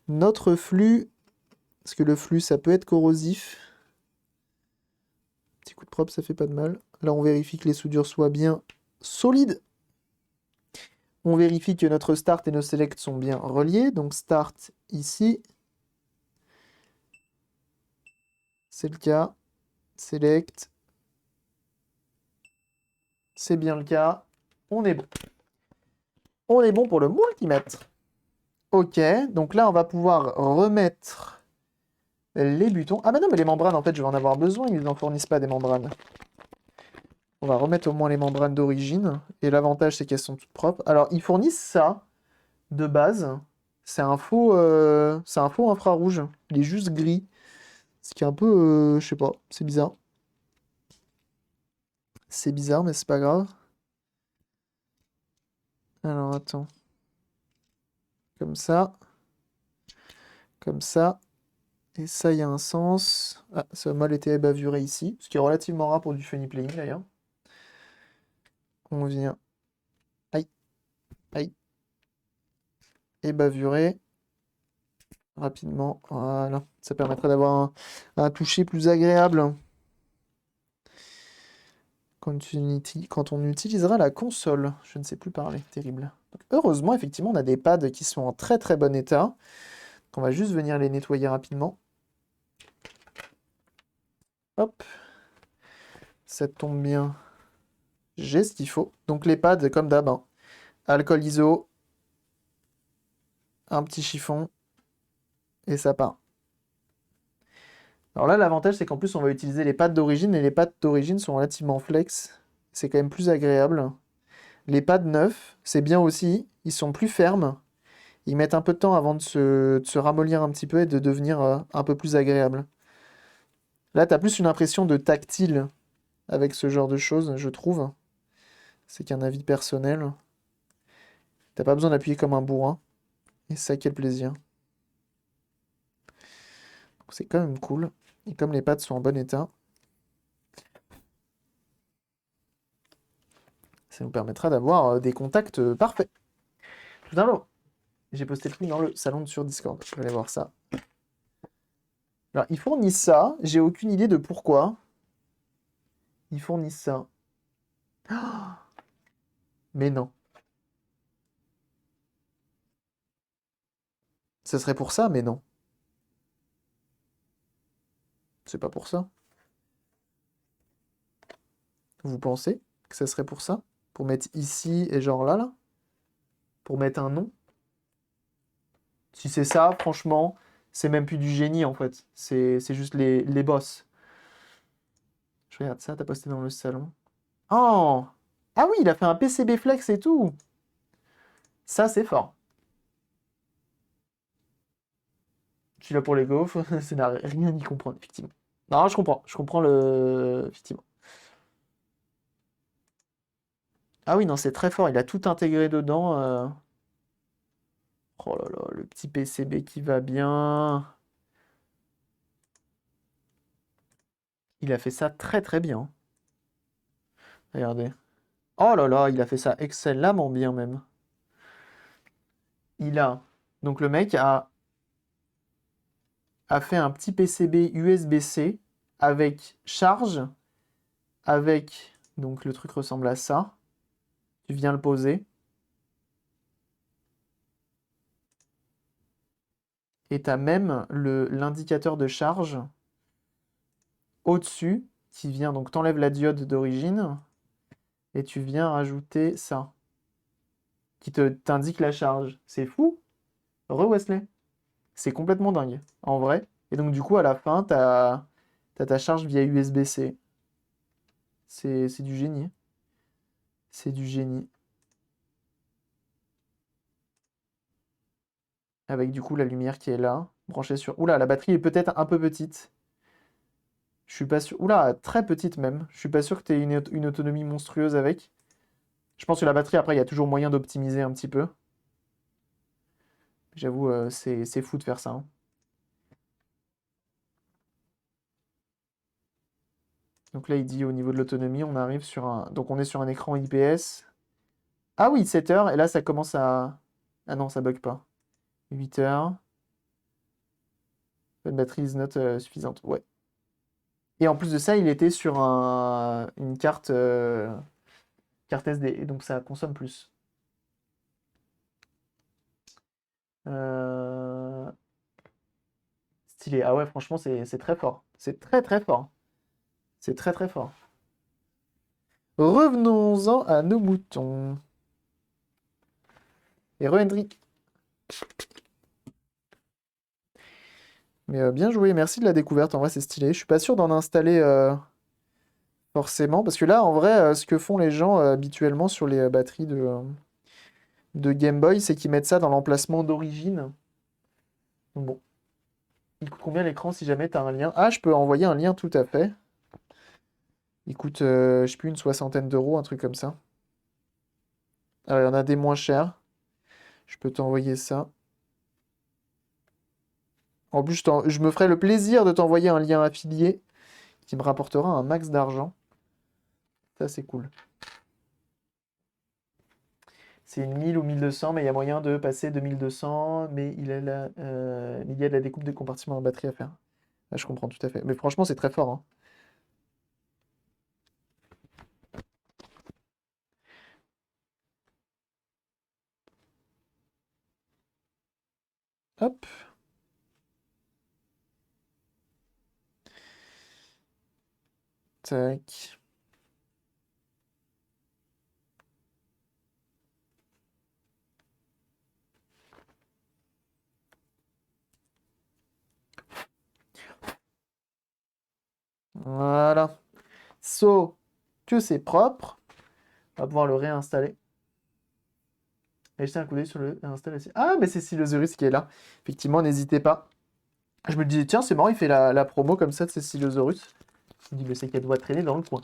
Notre flux, parce que le flux, ça peut être corrosif. Petit coup de propre, ça fait pas de mal. Là, on vérifie que les soudures soient bien solides. On vérifie que notre start et nos select sont bien reliés. Donc start ici. C'est le cas. Select. C'est bien le cas. On est bon. On est bon pour le multimètre. Ok, donc là, on va pouvoir remettre les butons. Ah bah non, mais les membranes, en fait, je vais en avoir besoin. Ils n'en fournissent pas des membranes. On va remettre au moins les membranes d'origine. Et l'avantage, c'est qu'elles sont toutes propres. Alors, ils fournissent ça, de base. C'est un faux infrarouge. Il est juste gris. Ce qui est un peu... je sais pas, c'est bizarre. C'est bizarre, mais c'est pas grave. Alors, attends. Comme ça. Comme ça. Et ça, il y a un sens. Ah, ça a mal été bavuré ici. Ce qui est relativement rare pour du funny playing, d'ailleurs. On vient... Aïe. Aïe. Et bavurer. Rapidement. Voilà. Ça permettra d'avoir un toucher plus agréable. Quand on utilisera la console. Je ne sais plus parler. Terrible. Donc, heureusement, effectivement, on a des pads qui sont en très très bon état. On va juste venir les nettoyer rapidement. Hop. Ça tombe bien. J'ai ce qu'il faut. Donc les pads, comme d'hab, hein. Alcool iso. Un petit chiffon. Et ça part. Alors là, l'avantage, c'est qu'en plus, on va utiliser les pads d'origine. Et les pads d'origine sont relativement flex. C'est quand même plus agréable. Les pads neufs, c'est bien aussi. Ils sont plus fermes. Ils mettent un peu de temps avant de se ramollir un petit peu et de devenir un peu plus agréables. Là, tu as plus une impression de tactile avec ce genre de choses, je trouve. C'est qu'un avis personnel. T'as pas besoin d'appuyer comme un bourrin. Et ça, quel plaisir. Donc c'est quand même cool. Et comme les pads sont en bon état, ça nous permettra d'avoir des contacts parfaits. Tout à l'heure, j'ai posté le truc dans le salon sur Discord. Je vais aller voir ça. Alors, ils fournissent ça. J'ai aucune idée de pourquoi. Ils fournissent ça. Mais non. Ce serait pour ça, mais non. C'est pas pour ça. Vous pensez que ça serait pour ça? Pour mettre ici et genre là, là? Pour mettre un nom? Si c'est ça, franchement, c'est même plus du génie en fait. C'est juste les boss. Je regarde ça, t'as posté dans le salon. Oh! Ah oui, il a fait un PCB Flex et tout! Ça, c'est fort. Je suis là pour les gaufres, ça n'a rien y comprendre, effectivement. Non, je comprends le... Effectivement. Ah oui, non, c'est très fort, il a tout intégré dedans. Oh là là, le petit PCB qui va bien. Il a fait ça très très bien. Regardez. Oh là là, il a fait ça excellemment bien même. Il a... Donc le mec a fait un petit PCB USB-C avec charge, avec... Donc le truc ressemble à ça. Tu viens le poser. Et tu as même l'indicateur de charge au-dessus qui vient... Donc t'enlèves la diode d'origine et tu viens rajouter ça. Qui t'indique la charge. C'est fou. Wesley. C'est complètement dingue, en vrai. Et donc du coup, à la fin, t'as ta charge via USB-C. C'est du génie. C'est du génie. Avec du coup la lumière qui est là, branchée sur... Oula, la batterie est peut-être un peu petite. Je suis pas sûr... Oula, très petite même. Je suis pas sûr que tu aies une autonomie monstrueuse avec. Je pense que la batterie, après, il y a toujours moyen d'optimiser un petit peu. J'avoue, c'est fou de faire ça, hein. Donc là, il dit au niveau de l'autonomie, on arrive sur un... Donc on est sur un écran IPS. Ah oui, 7 heures, et là ça commence à... Ah non, ça bug pas. 8 heures. La batterie is not suffisante. Ouais. Et en plus de ça, il était sur une carte SD, et donc ça consomme plus. Euh, Stylé. Ah ouais, franchement, c'est très fort. C'est très très fort. C'est très très fort. Revenons-en à nos moutons. Et Hendrik. Mais bien joué, merci de la découverte. En vrai, c'est stylé. Je suis pas sûr d'en installer forcément. Parce que là, en vrai, ce que font les gens habituellement sur les batteries de Game Boy, c'est qu'ils mettent ça dans l'emplacement d'origine. Donc bon. Il coûte combien l'écran si jamais tu as un lien? Ah, je peux envoyer un lien tout à fait. Il coûte, je sais plus, une soixantaine d'euros, un truc comme ça. Alors, il y en a des moins chers. Je peux t'envoyer ça. En plus, je me ferai le plaisir de t'envoyer un lien affilié qui me rapportera un max d'argent. Ça, c'est cool. C'est une 1000 ou 1200, mais il y a moyen de passer de 1200, mais il y a de la découpe de compartiments en batterie à faire. Ah, je comprends tout à fait. Mais franchement, c'est très fort, hein. Hop. Tac. Voilà. So que c'est propre. On va pouvoir le réinstaller. Et jeter un coup d'œil sur le installation. Ah, mais c'est Silosaurus qui est là. Effectivement, n'hésitez pas. Je me disais, tiens, c'est marrant, il fait la promo comme ça de Silosaurus. Je me dis, mais c'est qu'elle doit traîner dans le coin.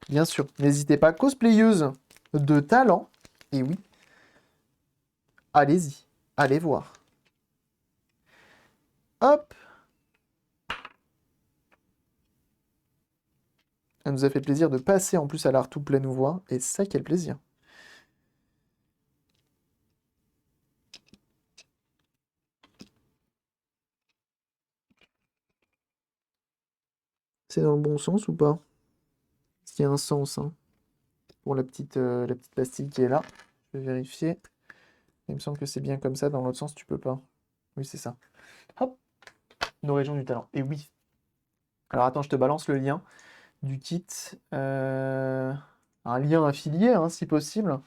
Bien sûr, n'hésitez pas. Cosplayeuse de talent. Et oui, allez-y. Allez voir. Hop. Elle nous a fait plaisir de passer en plus à l'art tout pleine voix. Et ça, quel plaisir. C'est dans le bon sens ou pas? Est-ce qu'il y a un sens hein, pour la petite pastille qui est là? Je vais vérifier. Il me semble que c'est bien comme ça. Dans l'autre sens, tu peux pas. Oui, c'est ça. Hop. Nos régions du talent. Et oui. Alors attends, je te balance le lien du kit. Un lien affilié, hein, si possible.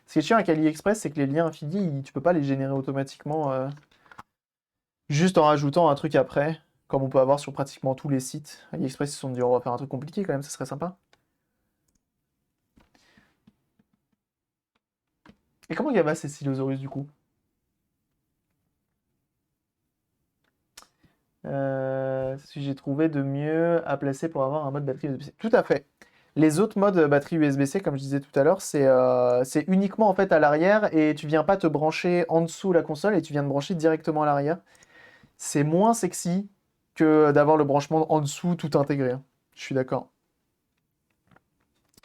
Ce qui est chiant avec AliExpress, c'est que les liens affiliés, tu peux pas les générer automatiquement juste en rajoutant un truc après, comme on peut avoir sur pratiquement tous les sites. AliExpress, ils se sont dit, on va faire un truc compliqué quand même, ça serait sympa. Et comment Gaba c'est Silosaurus du coup? Ce que j'ai trouvé de mieux à placer pour avoir un mode batterie USB-C. Tout à fait. Les autres modes batterie USB-C, comme je disais tout à l'heure, c'est uniquement en fait à l'arrière et tu viens pas te brancher en dessous la console et tu viens te brancher directement à l'arrière. C'est moins sexy que d'avoir le branchement en dessous tout intégré, hein. Je suis d'accord.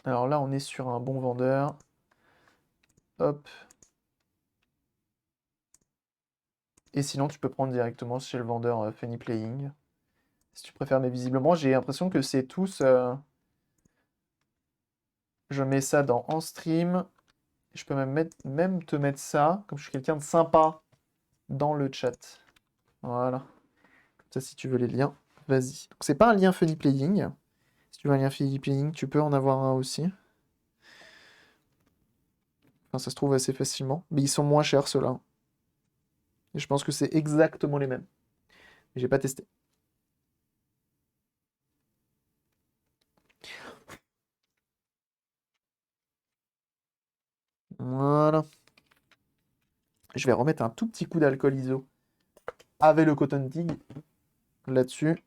Alors là, on est sur un bon vendeur. Hop. Et sinon, tu peux prendre directement chez le vendeur Funny Playing. Si tu préfères, mais visiblement, j'ai l'impression que c'est tous. Je mets ça dans En Stream. Je peux même te mettre ça, comme je suis quelqu'un de sympa, dans le chat. Voilà. Comme ça, si tu veux les liens, vas-y. Donc, c'est pas un lien Funny Playing. Si tu veux un lien Funny Playing, tu peux en avoir un aussi. Enfin, ça se trouve assez facilement. Mais ils sont moins chers, ceux-là. Et je pense que c'est exactement les mêmes. Mais j'ai pas testé. Voilà. Je vais remettre un tout petit coup d'alcool ISO avec le Cotton Tig là-dessus.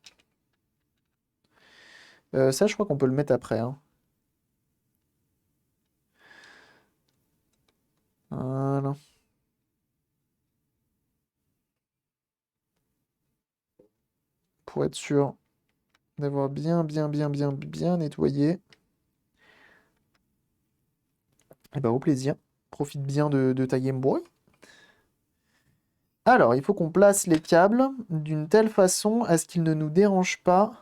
Ça, je crois qu'on peut le mettre après, hein. Voilà. Pour être sûr d'avoir bien nettoyé. Et bah, au plaisir. Profite bien de ta Game Boy. Alors, il faut qu'on place les câbles d'une telle façon à ce qu'ils ne nous dérangent pas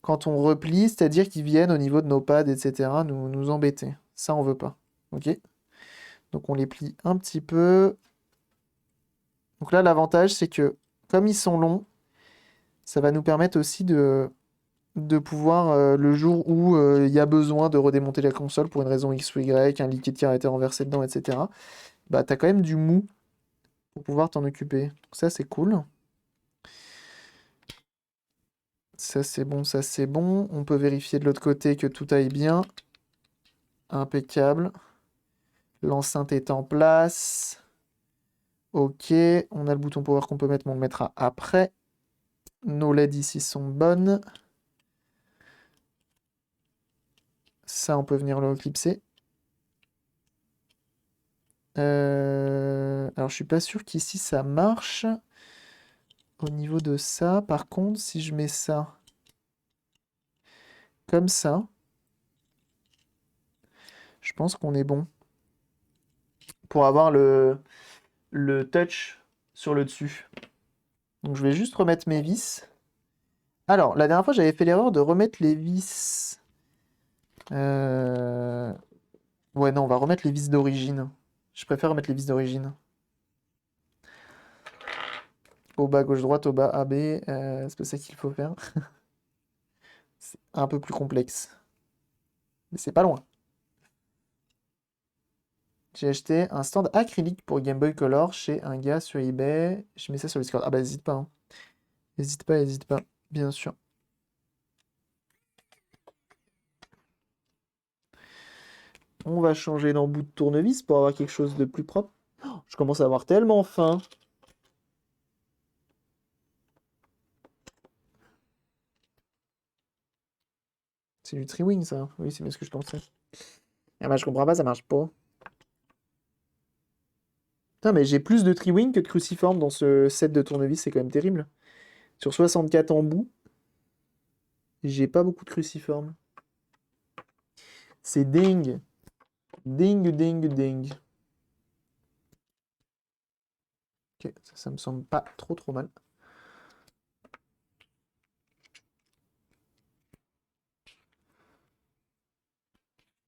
quand on replie, c'est-à-dire qu'ils viennent au niveau de nos pads, etc., nous embêter. Ça, on veut pas. Ok? Donc on les plie un petit peu. Donc là, l'avantage, c'est que comme ils sont longs, ça va nous permettre aussi de pouvoir, le jour où il y a besoin de redémonter la console pour une raison X ou Y, un liquide qui a été renversé dedans, etc., bah t'as quand même du mou pour pouvoir t'en occuper. Donc ça, c'est cool. Ça, c'est bon, ça, c'est bon. On peut vérifier de l'autre côté que tout aille bien. Impeccable. L'enceinte est en place. Ok, on a le bouton power qu'on peut mettre, mais on le mettra après. Nos LED ici sont bonnes. Ça, on peut venir le clipser. Alors, je suis pas sûr qu'ici ça marche. Au niveau de ça, par contre, si je mets ça comme ça, je pense qu'on est bon pour avoir le touch sur le dessus. Donc, je vais juste remettre mes vis. Alors, la dernière fois, j'avais fait l'erreur de remettre les vis. Ouais, non, on va remettre les vis d'origine. Je préfère remettre les vis d'origine. Au bas, gauche, droite, au bas, A, B. C'est pas ça qu'il faut faire. C'est un peu plus complexe. Mais c'est pas loin. J'ai acheté un stand acrylique pour Game Boy Color chez un gars sur eBay. Je mets ça sur le Discord. Ah bah n'hésite pas, hein. N'hésite pas, n'hésite pas. Bien sûr. On va changer d'embout de tournevis pour avoir quelque chose de plus propre. Oh, je commence à avoir tellement faim. C'est du Triwing ça. Oui, c'est bien ce que je pensais. Ah bah je comprends pas, ça marche pas. Putain, mais j'ai plus de Triwing que de Cruciforme dans ce set de tournevis, c'est quand même terrible. Sur 64 embouts, j'ai pas beaucoup de Cruciforme. C'est dingue. Dingue, dingue, dingue. Ok, ça me semble pas trop mal.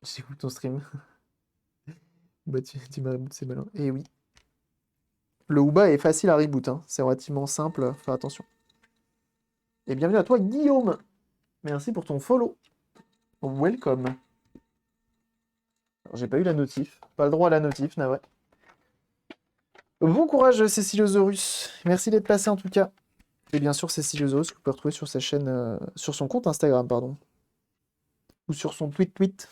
J'écoute ton stream. Bah tu m'as reboot, c'est malin. Et oui. Le Uba est facile à reboot, hein. C'est relativement simple, fais attention. Et bienvenue à toi, Guillaume. Merci pour ton follow. Welcome. Alors, j'ai pas eu la notif. Pas le droit à la notif, navré. Bon courage, Céciliosaurus. Merci d'être passé en tout cas. Et bien sûr, Céciliosaurus, que vous pouvez retrouver sur sa chaîne, sur son compte Instagram, pardon. Ou sur son tweet.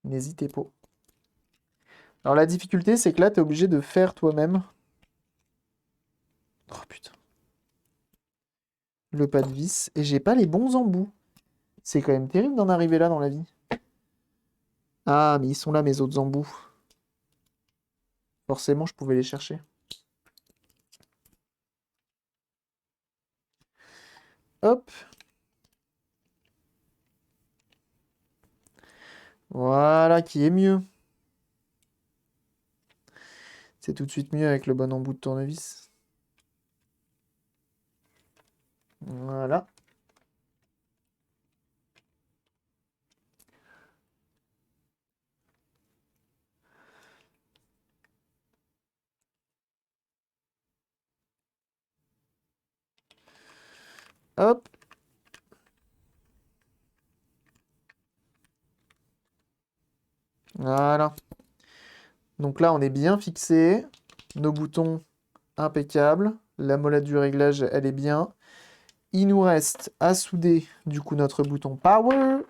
N'hésitez pas. Alors la difficulté, c'est que là, t'es obligé de faire toi-même. Oh putain. Le pas de vis. Et j'ai pas les bons embouts. C'est quand même terrible d'en arriver là dans la vie. Ah, mais ils sont là, mes autres embouts. Forcément, je pouvais les chercher. Hop. Voilà, qui est mieux. C'est tout de suite mieux avec le bon embout de tournevis. Voilà. Hop. Voilà. Donc là, on est bien fixé. Nos boutons, impeccables. La molette du réglage, elle est bien. Il nous reste à souder, du coup, notre bouton Power.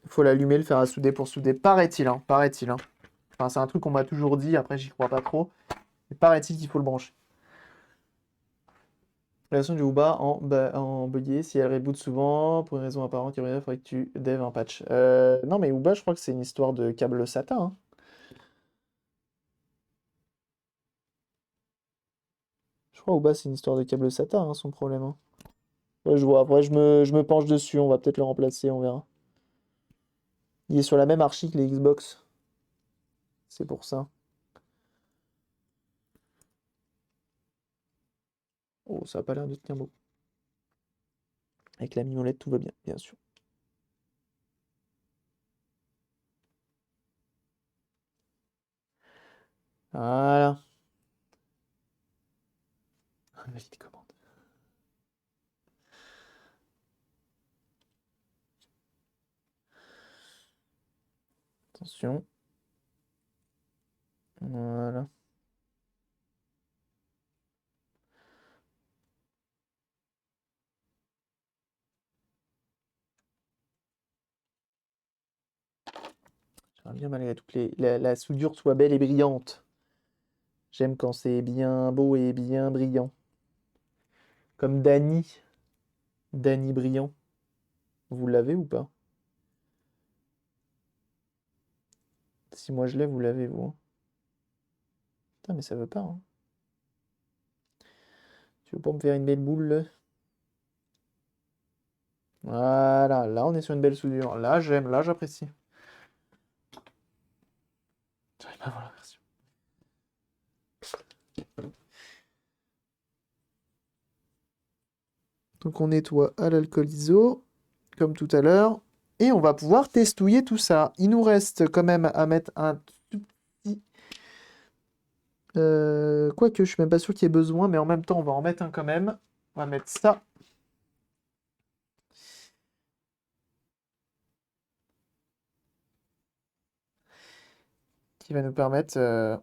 Il faut l'allumer, le faire à souder pour souder. Paraît-il, hein. Paraît-il, hein. Enfin, c'est un truc qu'on m'a toujours dit. Après, j'y crois pas trop. Mais paraît-il qu'il faut le brancher. La version du Uba en buggé, si elle reboot souvent, pour une raison apparente, il faudrait que tu dev un patch. Non, mais Uba, je crois que c'est une histoire de câble SATA, hein. crois au bas, c'est une histoire de câble SATA, hein, son problème. Hein. Ouais, je vois. Après, je me penche dessus. On va peut-être le remplacer, on verra. Il est sur la même archi que les Xbox. C'est pour ça. Oh, ça a pas l'air de tenir beau. Avec la mimolette, tout va bien, bien sûr. Voilà. Valide commande. Attention. Voilà. J'aimerais bien malgré tout que la soudure soit belle et brillante. J'aime quand c'est bien beau et bien brillant. Comme Dany. Dany brillant. Vous l'avez ou pas? Si moi je l'ai, vous l'avez, vous. Hein. Putain, mais ça veut pas, hein. Tu veux pas me faire une belle boule, là? Voilà, là on est sur une belle soudure. Là j'aime, là j'apprécie. J'arrive pas à voir la version. Donc on nettoie à l'alcool iso, comme tout à l'heure. Et on va pouvoir testouiller tout ça. Il nous reste quand même à mettre un tout petit... quoique, je suis même pas sûr qu'il y ait besoin, mais en même temps, on va en mettre un quand même. On va mettre ça. Qui va nous permettre...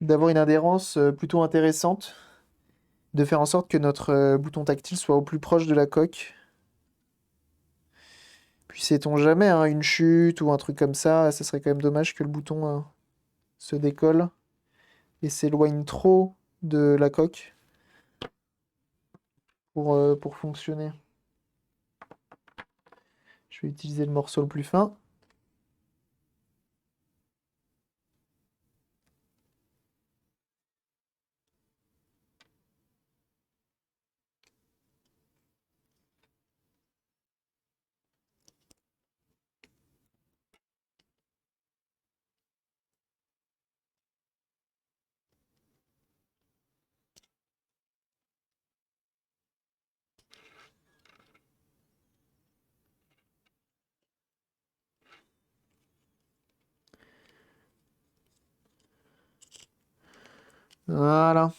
d'avoir une adhérence plutôt intéressante. De faire en sorte que notre bouton tactile soit au plus proche de la coque. Puis sait-on jamais, hein, une chute ou un truc comme ça serait quand même dommage que le bouton se décolle et s'éloigne trop de la coque pour fonctionner. Je vais utiliser le morceau le plus fin. Voilà.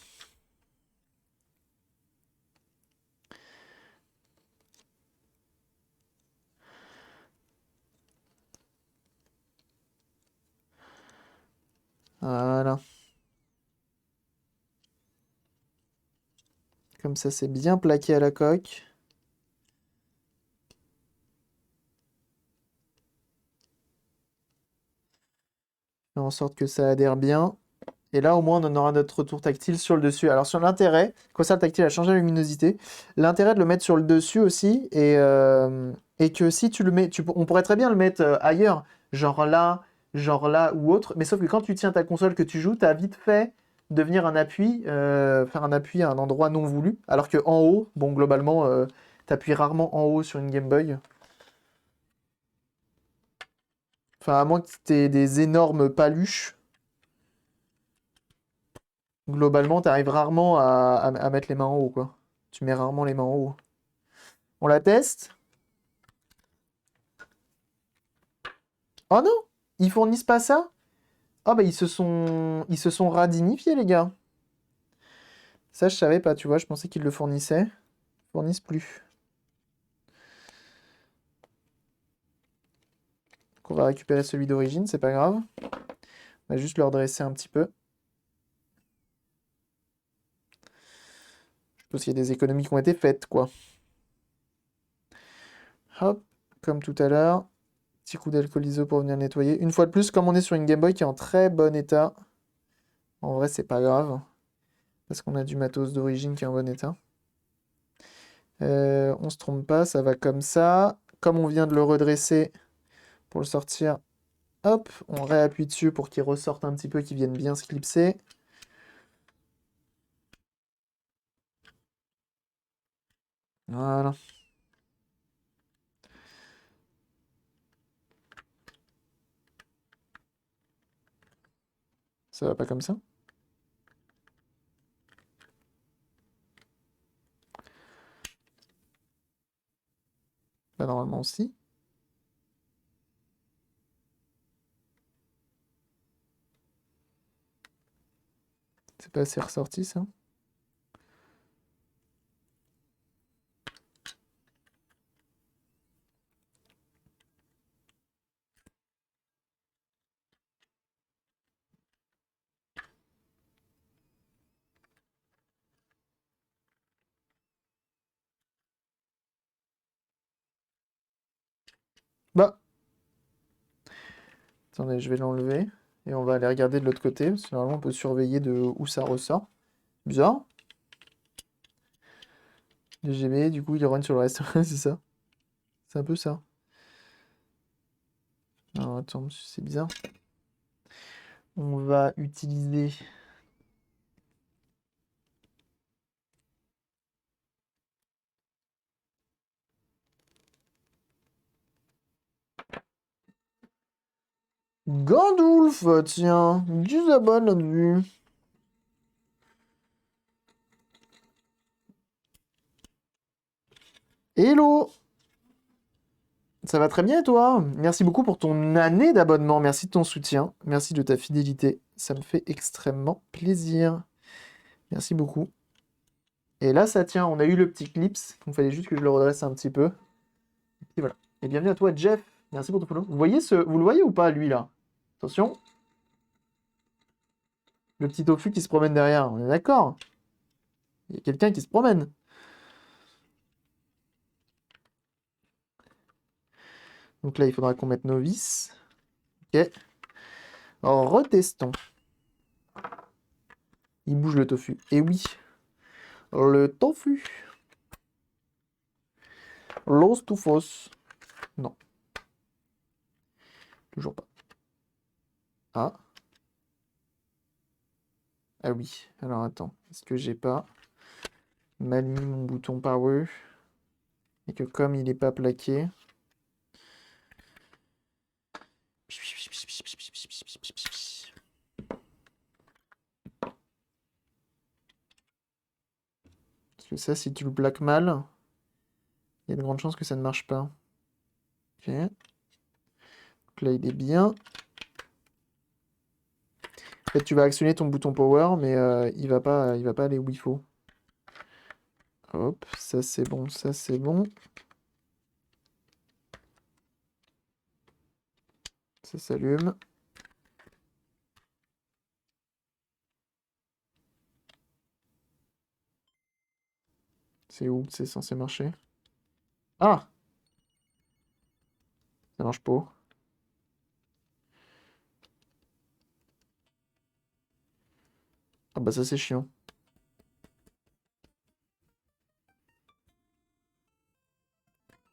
Voilà. Comme ça, c'est bien plaqué à la coque. Faire en sorte que ça adhère bien. Et là, au moins, on en aura notre retour tactile sur le dessus. Alors, sur l'intérêt, quoi ça, le tactile a changé la luminosité. L'intérêt de le mettre sur le dessus aussi, et que si tu le mets, on pourrait très bien le mettre ailleurs, genre là ou autre. Mais sauf que quand tu tiens ta console que tu joues, t'as vite fait devenir un appui, faire un appui à un endroit non voulu. Alors que en haut, bon, globalement, t'appuies rarement en haut sur une Game Boy. Enfin, à moins que t'aies des énormes paluches. Globalement, tu arrives rarement à mettre les mains en haut, quoi. Tu mets rarement les mains en haut. On la teste? Oh non! Ils fournissent pas ça? Ah bah ils se sont radinifiés, les gars. Ça, je savais pas, tu vois, je pensais qu'ils le fournissaient. Ils fournissent plus. Donc on va récupérer celui d'origine, c'est pas grave. On va juste le redresser un petit peu. Je suppose qu'il y a des économies qui ont été faites, quoi. Hop, comme tout à l'heure. Petit coup d'alcool iso pour venir nettoyer. Une fois de plus, comme on est sur une Game Boy qui est en très bon état, en vrai, c'est pas grave. Parce qu'on a du matos d'origine qui est en bon état. On se trompe pas, ça va comme ça. Comme on vient de le redresser pour le sortir, hop, on réappuie dessus pour qu'il ressorte un petit peu, qu'il vienne bien se clipser. Voilà. Ça va pas comme ça? Bah normalement aussi. C'est pas assez ressorti ça? Bah, attendez, je vais l'enlever. Et on va aller regarder de l'autre côté. Parce que normalement on peut surveiller de où ça ressort. Bizarre. Le GB, du coup il run sur le reste. C'est ça. C'est un peu ça. Alors attends, c'est bizarre. On va utiliser... Gandulf, tiens, Disabonne là-dessus. Hello! Ça va très bien et toi? Merci beaucoup pour ton année d'abonnement, merci de ton soutien, merci de ta fidélité, ça me fait extrêmement plaisir. Merci beaucoup. Et là ça tient, on a eu le petit clips, il fallait juste que je le redresse un petit peu. Et voilà. Et bienvenue à toi Jeff, merci pour ton follow. Vous le voyez ou pas lui là? Attention, le petit tofu qui se promène derrière, on est d'accord? Il y a quelqu'un qui se promène. Donc là il faudra qu'on mette nos vis. Ok. Alors retestons. Il bouge le tofu. Et oui, le tofu. Los tufos. Non, toujours pas. Ah. Ah oui. Alors attends. Est-ce que j'ai pas mal mis mon bouton power et que comme il n'est pas plaqué. Parce que ça, si tu le plaques mal, il y a de grandes chances que ça ne marche pas. Ok. Donc là, il est bien. En fait, tu vas actionner ton bouton power, mais il va pas aller où il faut. Hop, ça c'est bon, ça c'est bon. Ça s'allume. C'est où que c'est censé marcher? Ah! Ça marche pas. Ah bah ça c'est chiant.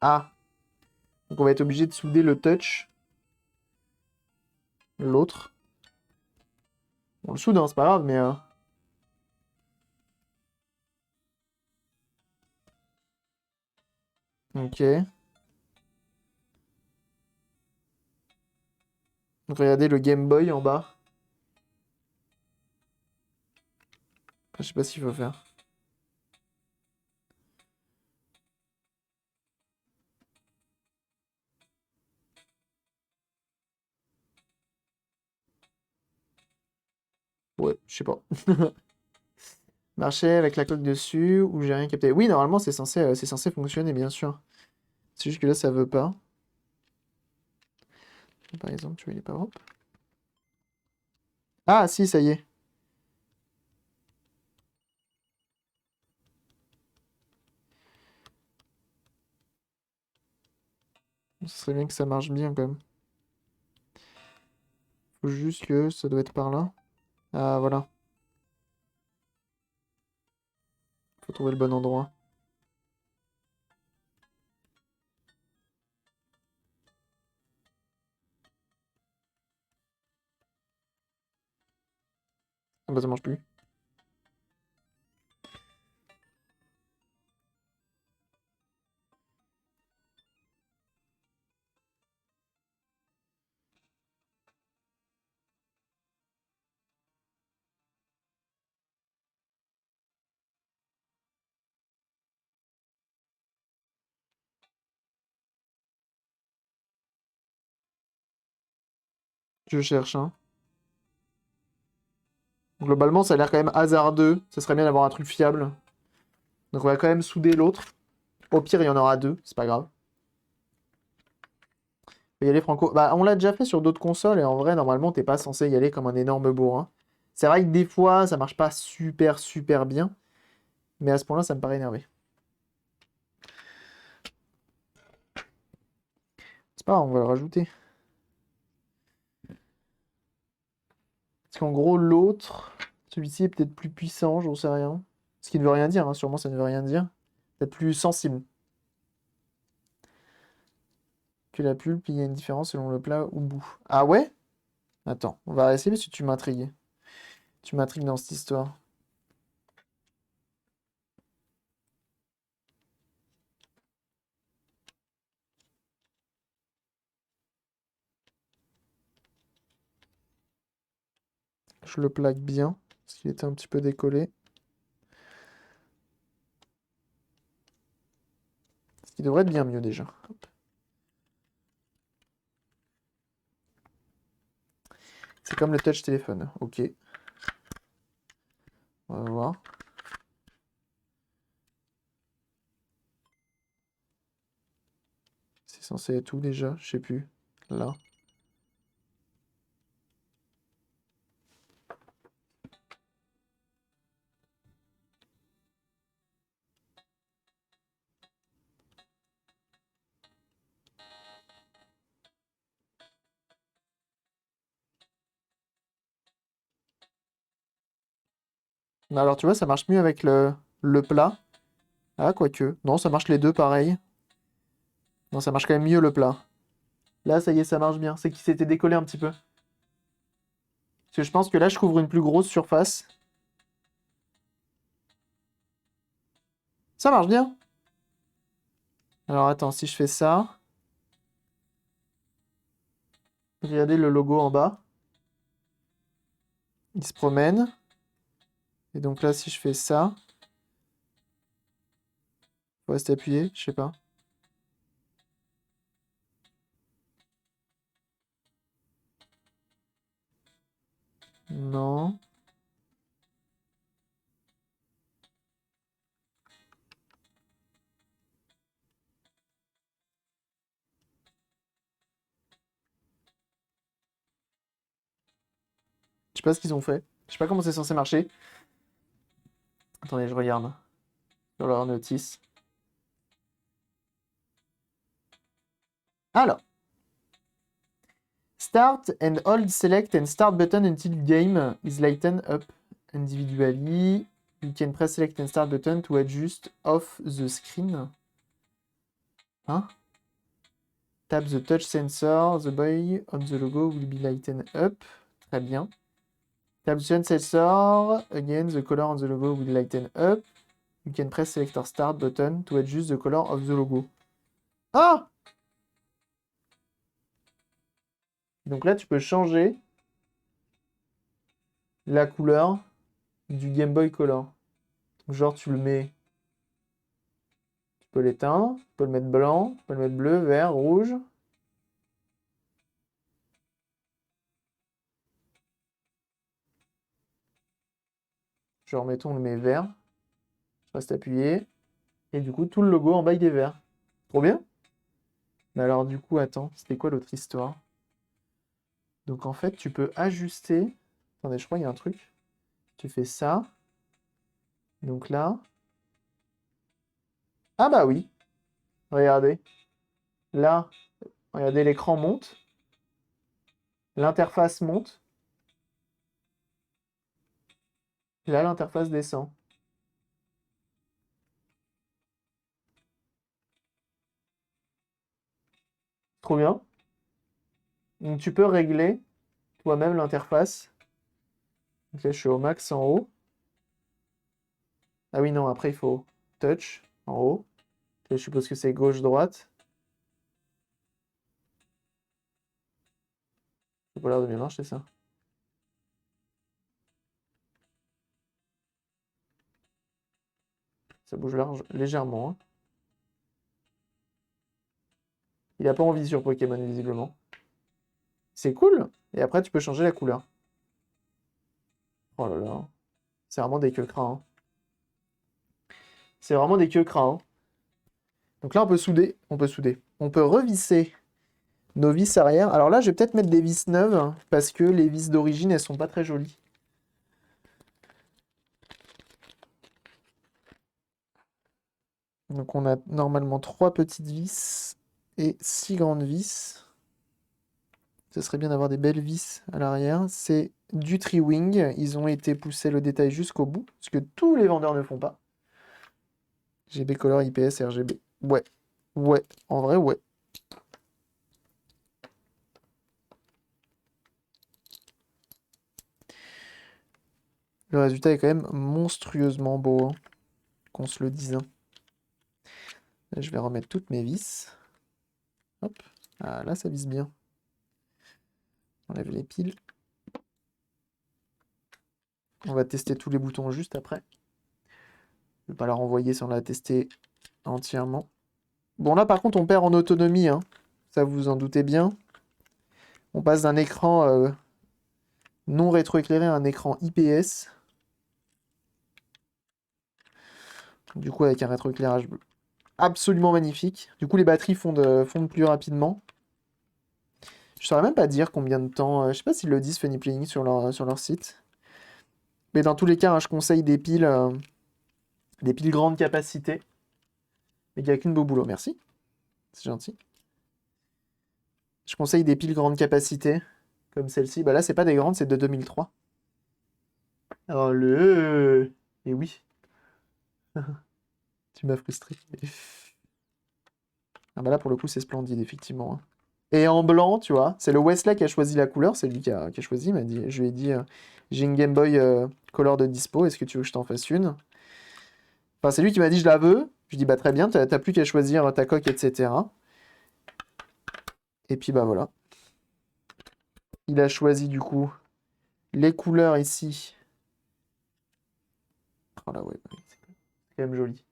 Ah! Donc on va être obligé de souder le touch. L'autre. On le soude, hein, c'est pas grave, mais... Ok. Donc regardez le Game Boy en bas. Je sais pas s'il faut faire. Ouais, je sais pas. Marcher avec la coque dessus ou j'ai rien capté. Oui, normalement c'est censé fonctionner, bien sûr. C'est juste que là ça veut pas. Par exemple, tu vois, il est pas hop. Ah si, ça y est. Ce serait bien que ça marche bien quand même. Faut juste que ça doit être par là. Ah voilà. Faut trouver le bon endroit. Ah bah ça marche plus. Je cherche, hein. Globalement, ça a l'air quand même hasardeux. Ça serait bien d'avoir un truc fiable. Donc on va quand même souder l'autre. Au pire, il y en aura deux, c'est pas grave. Faut y aller franco. Bah, on l'a déjà fait sur d'autres consoles et en vrai, normalement, t'es pas censé y aller comme un énorme bourrin. C'est vrai que des fois, ça marche pas super super bien. Mais à ce point-là, ça me paraît énervé. C'est pas grave, on va le rajouter. Parce qu'en gros, l'autre, celui-ci est peut-être plus puissant, j'en sais rien. Ce qui ne veut rien dire, hein, sûrement ça ne veut rien dire. Peut-être plus sensible que la pulpe, il y a une différence selon le plat ou bout. Ah ouais? Attends, on va essayer parce que tu m'intrigues. Tu m'intrigues dans cette histoire. Je le plaque bien, parce qu'il était un petit peu décollé. Ce qui devrait être bien mieux déjà. Hop. C'est comme le touch téléphone. Ok, on va voir. C'est censé être où déjà? Je sais plus. Là. Alors tu vois, ça marche mieux avec le plat. Ah, quoique. Non, ça marche les deux pareil. Non, ça marche quand même mieux le plat. Là, ça y est, ça marche bien. C'est qu'il s'était décollé un petit peu. Parce que je pense que là, je couvre une plus grosse surface. Ça marche bien. Alors attends, si je fais ça, regardez le logo en bas. Il se promène. Et donc là, si je fais ça, faut rester appuyé, je sais pas. Non. Je sais pas ce qu'ils ont fait. Je sais pas comment c'est censé marcher. Attendez, je regarde sur leur notice. Alors, start and hold select and start button until game is lightened up individually. You can press select and start button to adjust off the screen. Hein? Tap the touch sensor. The boy on the logo will be lightened up. Très bien. Tap the touch sensor. Again, the color on the logo will lighten up. You can press select or start button to adjust the color of the logo. Ah! Donc là, tu peux changer la couleur du Game Boy Color. Donc, genre, tu le mets. Tu peux l'éteindre. Tu peux le mettre blanc. Tu peux le mettre bleu, vert, rouge. Genre, mettons, on le met vert. Je reste appuyé. Et du coup, tout le logo en bas, il est vert. Trop bien. Mais alors, du coup, attends, c'était quoi l'autre histoire? Donc, en fait, tu peux ajuster. Attendez, je crois qu'il y a un truc. Tu fais ça. Donc là. Ah bah oui. Regardez. Là, regardez, l'écran monte. L'interface monte. Et là, l'interface descend. Trop bien. Donc tu peux régler toi-même l'interface. Donc là, je suis au max en haut. Ah oui, non, après, il faut touch en haut. Je suppose que c'est gauche-droite. Ça n'a pas l'air de bien marcher, ça. Ça bouge légèrement, hein. Il n'a pas envie sur Pokémon, visiblement. C'est cool. Et après, tu peux changer la couleur. Oh là là. C'est vraiment des queues cras, hein. C'est vraiment des queues cras, hein. Donc là, on peut souder. On peut souder. On peut revisser nos vis arrière. Alors là, je vais peut-être mettre des vis neuves, hein, parce que les vis d'origine, elles sont pas très jolies. Donc on a normalement 3 petites vis et 6 grandes vis. Ce serait bien d'avoir des belles vis à l'arrière. C'est du Tri-Wing. Ils ont été poussés le détail jusqu'au bout, ce que tous les vendeurs ne font pas. GB Color, IPS, RGB. Ouais. Ouais. En vrai, ouais. Le résultat est quand même monstrueusement beau, hein, qu'on se le dise, hein. Là, je vais remettre toutes mes vis. Hop. Ah, là, ça vise bien. On enlève les piles. On va tester tous les boutons juste après. Je ne vais pas la renvoyer si on l'a testé entièrement. Bon, là, par contre, on perd en autonomie, hein. Ça, vous en doutez bien. On passe d'un écran non rétroéclairé à un écran IPS. Du coup, avec un rétroéclairage absolument magnifique. Du coup, les batteries fondent plus rapidement. Je saurais même pas dire combien de temps. Je sais pas s'ils le disent Funny Playing sur leur site. Mais dans tous les cas, hein, je conseille des piles grande capacité. Mais il n'y a qu'une beau boulot, merci. C'est gentil. Je conseille des piles grande capacité, comme celle-ci. Bah là, c'est pas des grandes, c'est de 2003. Alors Et oui. Tu m'as frustré. Ah bah là, pour le coup, c'est splendide, effectivement, hein. Et en blanc, tu vois, c'est le Wesley qui a choisi la couleur, c'est lui qui a choisi. Je lui ai dit, j'ai une Game Boy Color de dispo, est-ce que tu veux que je t'en fasse une? Enfin, c'est lui qui m'a dit, je la veux. Je dis, bah très bien, t'as plus qu'à choisir ta coque, etc. Et puis bah voilà. Il a choisi du coup les couleurs ici. Oh là ouais, c'est quand même joli.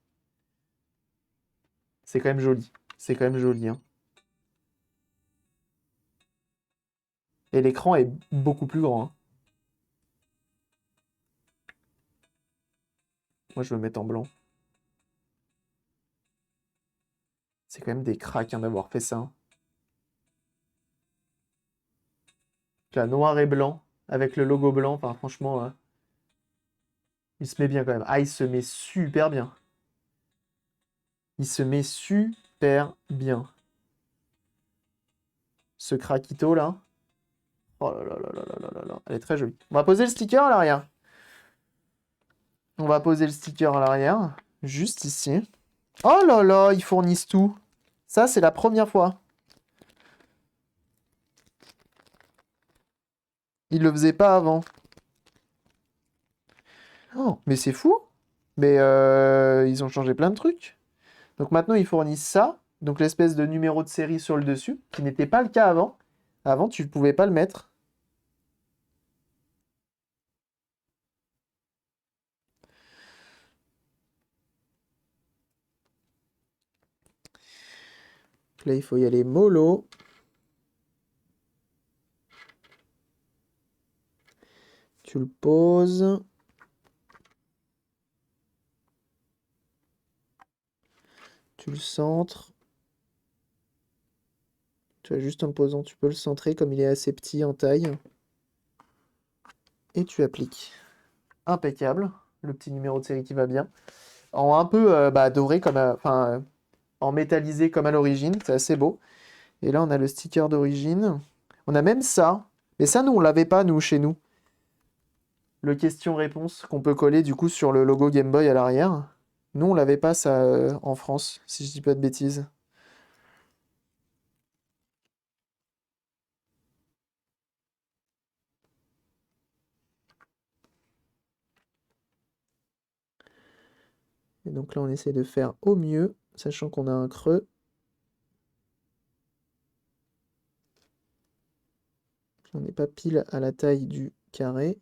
C'est quand même joli. C'est quand même joli, hein. Et l'écran est beaucoup plus grand, hein. Moi, je veux le mettre en blanc. C'est quand même des cracks, hein, d'avoir fait ça, hein. Là, noir et blanc, avec le logo blanc, enfin, franchement, il se met bien quand même. Ah, il se met super bien. Il se met super bien. Ce craquito là. Oh là là là là là là là. Elle est très jolie. On va poser le sticker à l'arrière. On va poser le sticker à l'arrière. Juste ici. Oh là là, ils fournissent tout. Ça, c'est la première fois. Ils le faisaient pas avant. Oh, mais c'est fou. Mais ils ont changé plein de trucs. Donc maintenant, ils fournissent ça. Donc l'espèce de numéro de série sur le dessus, qui n'était pas le cas avant. Avant, tu ne pouvais pas le mettre. Là, il faut y aller mollo. Tu le poses. Tu le centres. Tu as juste en le posant, tu peux le centrer comme il est assez petit en taille. Et tu appliques. Impeccable. Le petit numéro de série qui va bien. En un peu doré, enfin, en métallisé comme à l'origine. C'est assez beau. Et là, on a le sticker d'origine. On a même ça. Mais ça, nous, on l'avait pas, nous, chez nous. Le question-réponse qu'on peut coller, du coup, sur le logo Game Boy à l'arrière. Nous, on l'avait pas, ça, en France, si je dis pas de bêtises. Et donc là, on essaie de faire au mieux, sachant qu'on a un creux. On n'est pas pile à la taille du carré.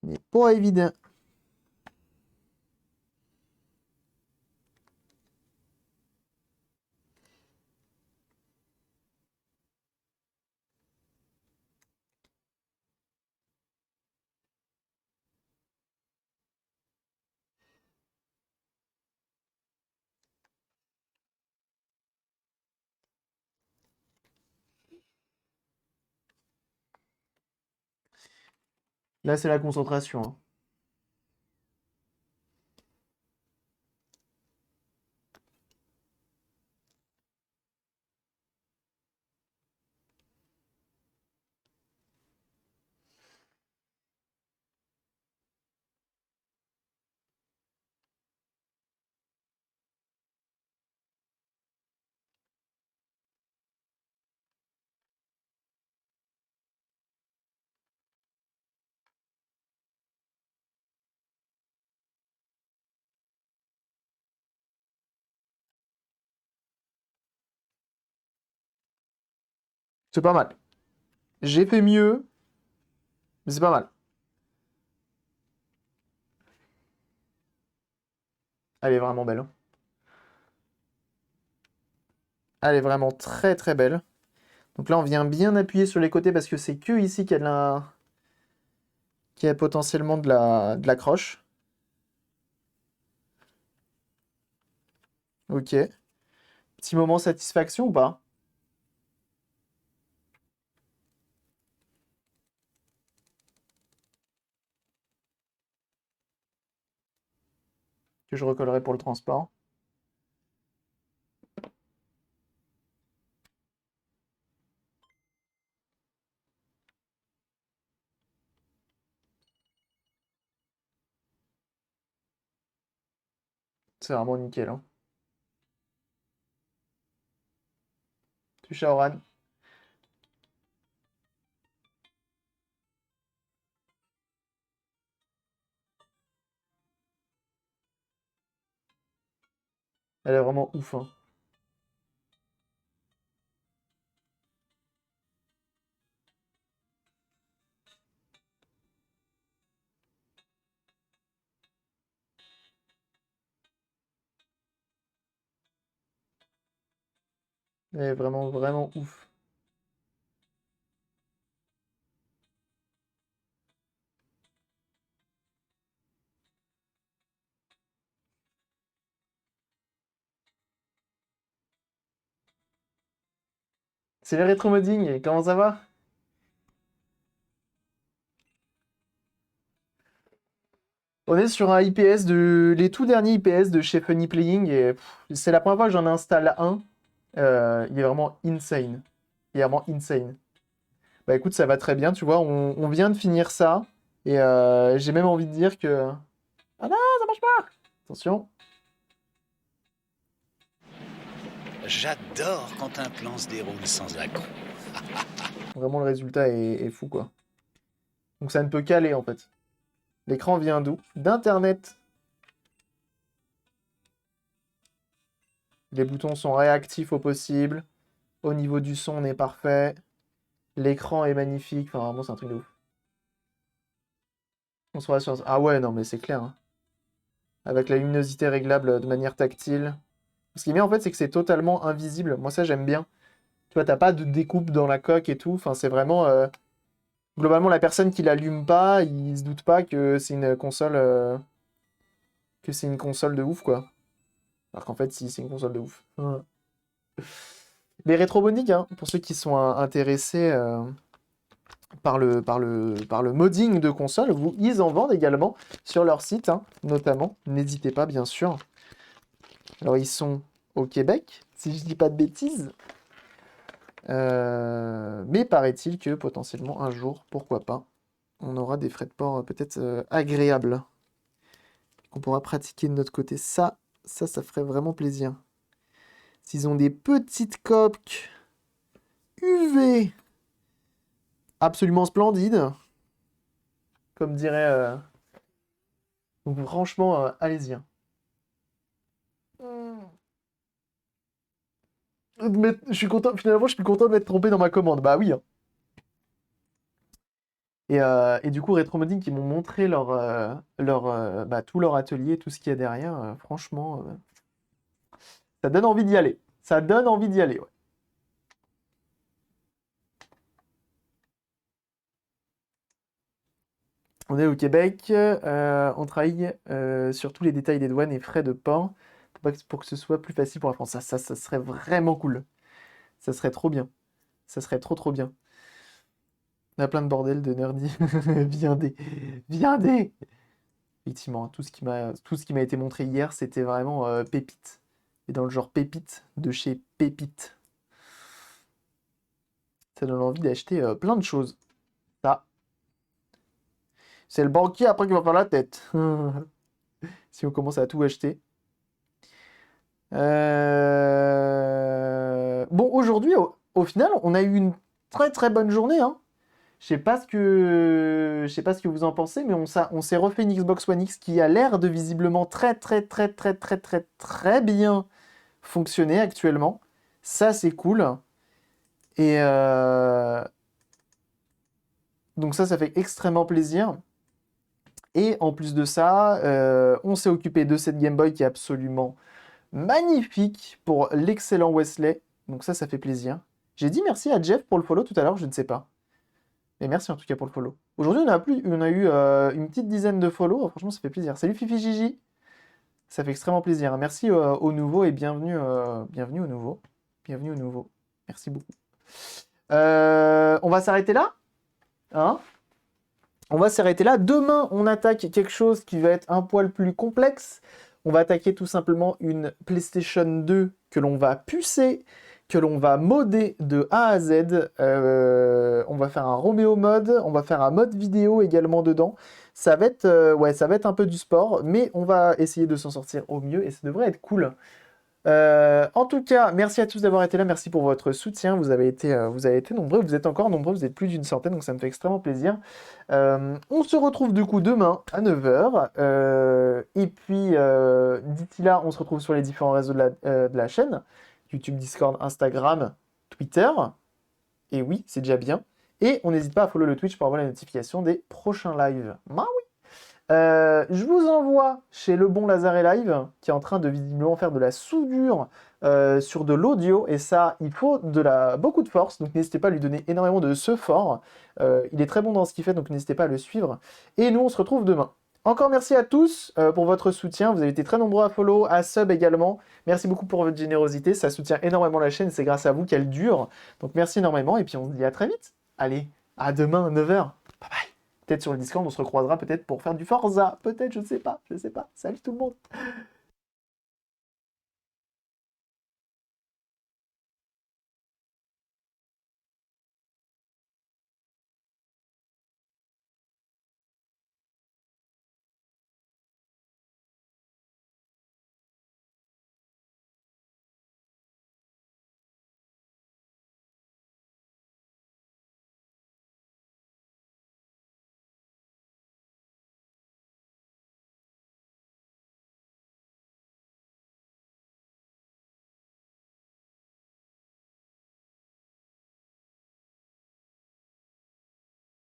Ce n'est pas évident. Là, c'est la concentration, hein. C'est pas mal. J'ai fait mieux, mais c'est pas mal. Elle est vraiment belle, hein. Elle est vraiment très très belle. Donc là, on vient bien appuyer sur les côtés parce que c'est que ici qu'il y a qu'il y a potentiellement de la croche. Ok. Petit moment satisfaction ou pas? Que je recollerai pour le transport. C'est vraiment nickel, hein. Touche à Oran. Elle est vraiment ouf, hein. Elle est vraiment vraiment ouf. C'est le rétro-modding, comment ça va? On est sur un IPS les tout derniers IPS de chez Funny Playing et c'est la première fois que j'en installe un. Il est vraiment insane. Il est vraiment insane. Bah écoute, ça va très bien, tu vois, on vient de finir ça et j'ai même envie de dire que... Ah non, ça marche pas! Attention. J'adore quand un plan se déroule sans accroc. Vraiment, le résultat est fou, quoi. Donc ça ne peut qu'aller, en fait. L'écran vient d'où? D'Internet. Les boutons sont réactifs au possible. Au niveau du son, on est parfait. L'écran est magnifique. Enfin, vraiment, c'est un truc de ouf. On se rassure. Ah ouais, non, mais c'est clair, hein. Avec la luminosité réglable de manière tactile. Ce qui est bien, en fait, c'est que c'est totalement invisible. Moi, ça, j'aime bien. Tu vois, t'as pas de découpe dans la coque et tout. Enfin, c'est vraiment... Globalement, la personne qui l'allume pas, il se doute pas que c'est une console... que c'est une console de ouf, quoi. Alors qu'en fait, si, c'est une console de ouf. Ouais. Les rétroboniques, hein, pour ceux qui sont intéressés par le modding de console, ils en vendent également sur leur site, hein, notamment. N'hésitez pas, bien sûr. Alors, ils sont au Québec, si je dis pas de bêtises. Mais paraît-il que potentiellement, un jour, pourquoi pas, on aura des frais de port peut-être agréables. Qu'on pourra pratiquer de notre côté. Ça ferait vraiment plaisir. S'ils ont des petites coques UV absolument splendides, comme dirait... Donc franchement, allez-y. Hein. Je suis content, finalement, je suis content de m'être trompé dans ma commande. Bah oui. Hein. Et du coup, Retromoding qui m'ont montré tout leur atelier, tout ce qu'il y a derrière, franchement, ça donne envie d'y aller. Ça donne envie d'y aller, ouais. On est au Québec, on travaille sur tous les détails des douanes et frais de port pour que ce soit plus facile pour la France. Ça serait vraiment cool. Ça serait trop bien. Ça serait trop bien. On a plein de bordel de nerdy. Viendez. Viendez. Effectivement, tout ce qui m'a été montré hier, c'était vraiment pépite. Et dans le genre pépite de chez Pépite. Ça donne envie d'acheter plein de choses. Ça. C'est le banquier après qui va faire la tête. Si on commence à tout acheter. Bon, aujourd'hui, au final, on a eu une très bonne journée. Hein. Je sais pas ce que vous en pensez, mais on s'est refait une Xbox One X qui a l'air de visiblement très bien fonctionner actuellement. Ça, c'est cool. Et donc ça fait extrêmement plaisir. Et en plus de ça, on s'est occupé de cette Game Boy qui est absolument magnifique pour l'excellent Wesley. Donc ça fait plaisir. J'ai dit merci à Jeff pour le follow tout à l'heure, je ne sais pas. Mais merci en tout cas pour le follow. Aujourd'hui, on a eu une petite dizaine de follow. Franchement, ça fait plaisir. Salut Fifi Gigi. Ça fait extrêmement plaisir. Merci aux nouveaux et bienvenue aux nouveaux. Bienvenue aux nouveaux. Merci beaucoup. On va s'arrêter là. Hein? On va s'arrêter là. Demain, on attaque quelque chose qui va être un poil plus complexe. On va attaquer tout simplement une PlayStation 2 que l'on va pucer, que l'on va modder de A à Z. On va faire un Romeo mode, on va faire un mode vidéo également dedans. Ça va être un peu du sport, mais on va essayer de s'en sortir au mieux et ça devrait être cool. En tout cas, merci à tous d'avoir été là, merci pour votre soutien, vous avez été nombreux, vous êtes encore nombreux, vous êtes plus d'une centaine, donc ça me fait extrêmement plaisir. On se retrouve du coup demain à 9h, et puis d'ici là, on se retrouve sur les différents réseaux de la chaîne, YouTube, Discord, Instagram, Twitter, et oui, c'est déjà bien. Et on n'hésite pas à follow le Twitch pour avoir la notification des prochains lives. Bah oui. Je vous envoie chez Le Bon Lazare Live, qui est en train de visiblement faire de la soudure sur de l'audio, et ça, il faut beaucoup de force, donc n'hésitez pas à lui donner énormément de ce fort. Il est très bon dans ce qu'il fait, donc n'hésitez pas à le suivre. Et nous, on se retrouve demain. Encore merci à tous pour votre soutien, vous avez été très nombreux à follow, à sub également. Merci beaucoup pour votre générosité, ça soutient énormément la chaîne, c'est grâce à vous qu'elle dure. Donc merci énormément, et puis on se dit à très vite. Allez, à demain, 9h. Bye bye. Peut-être sur le Discord, on se recroisera peut-être pour faire du Forza. Peut-être, je ne sais pas. Salut tout le monde.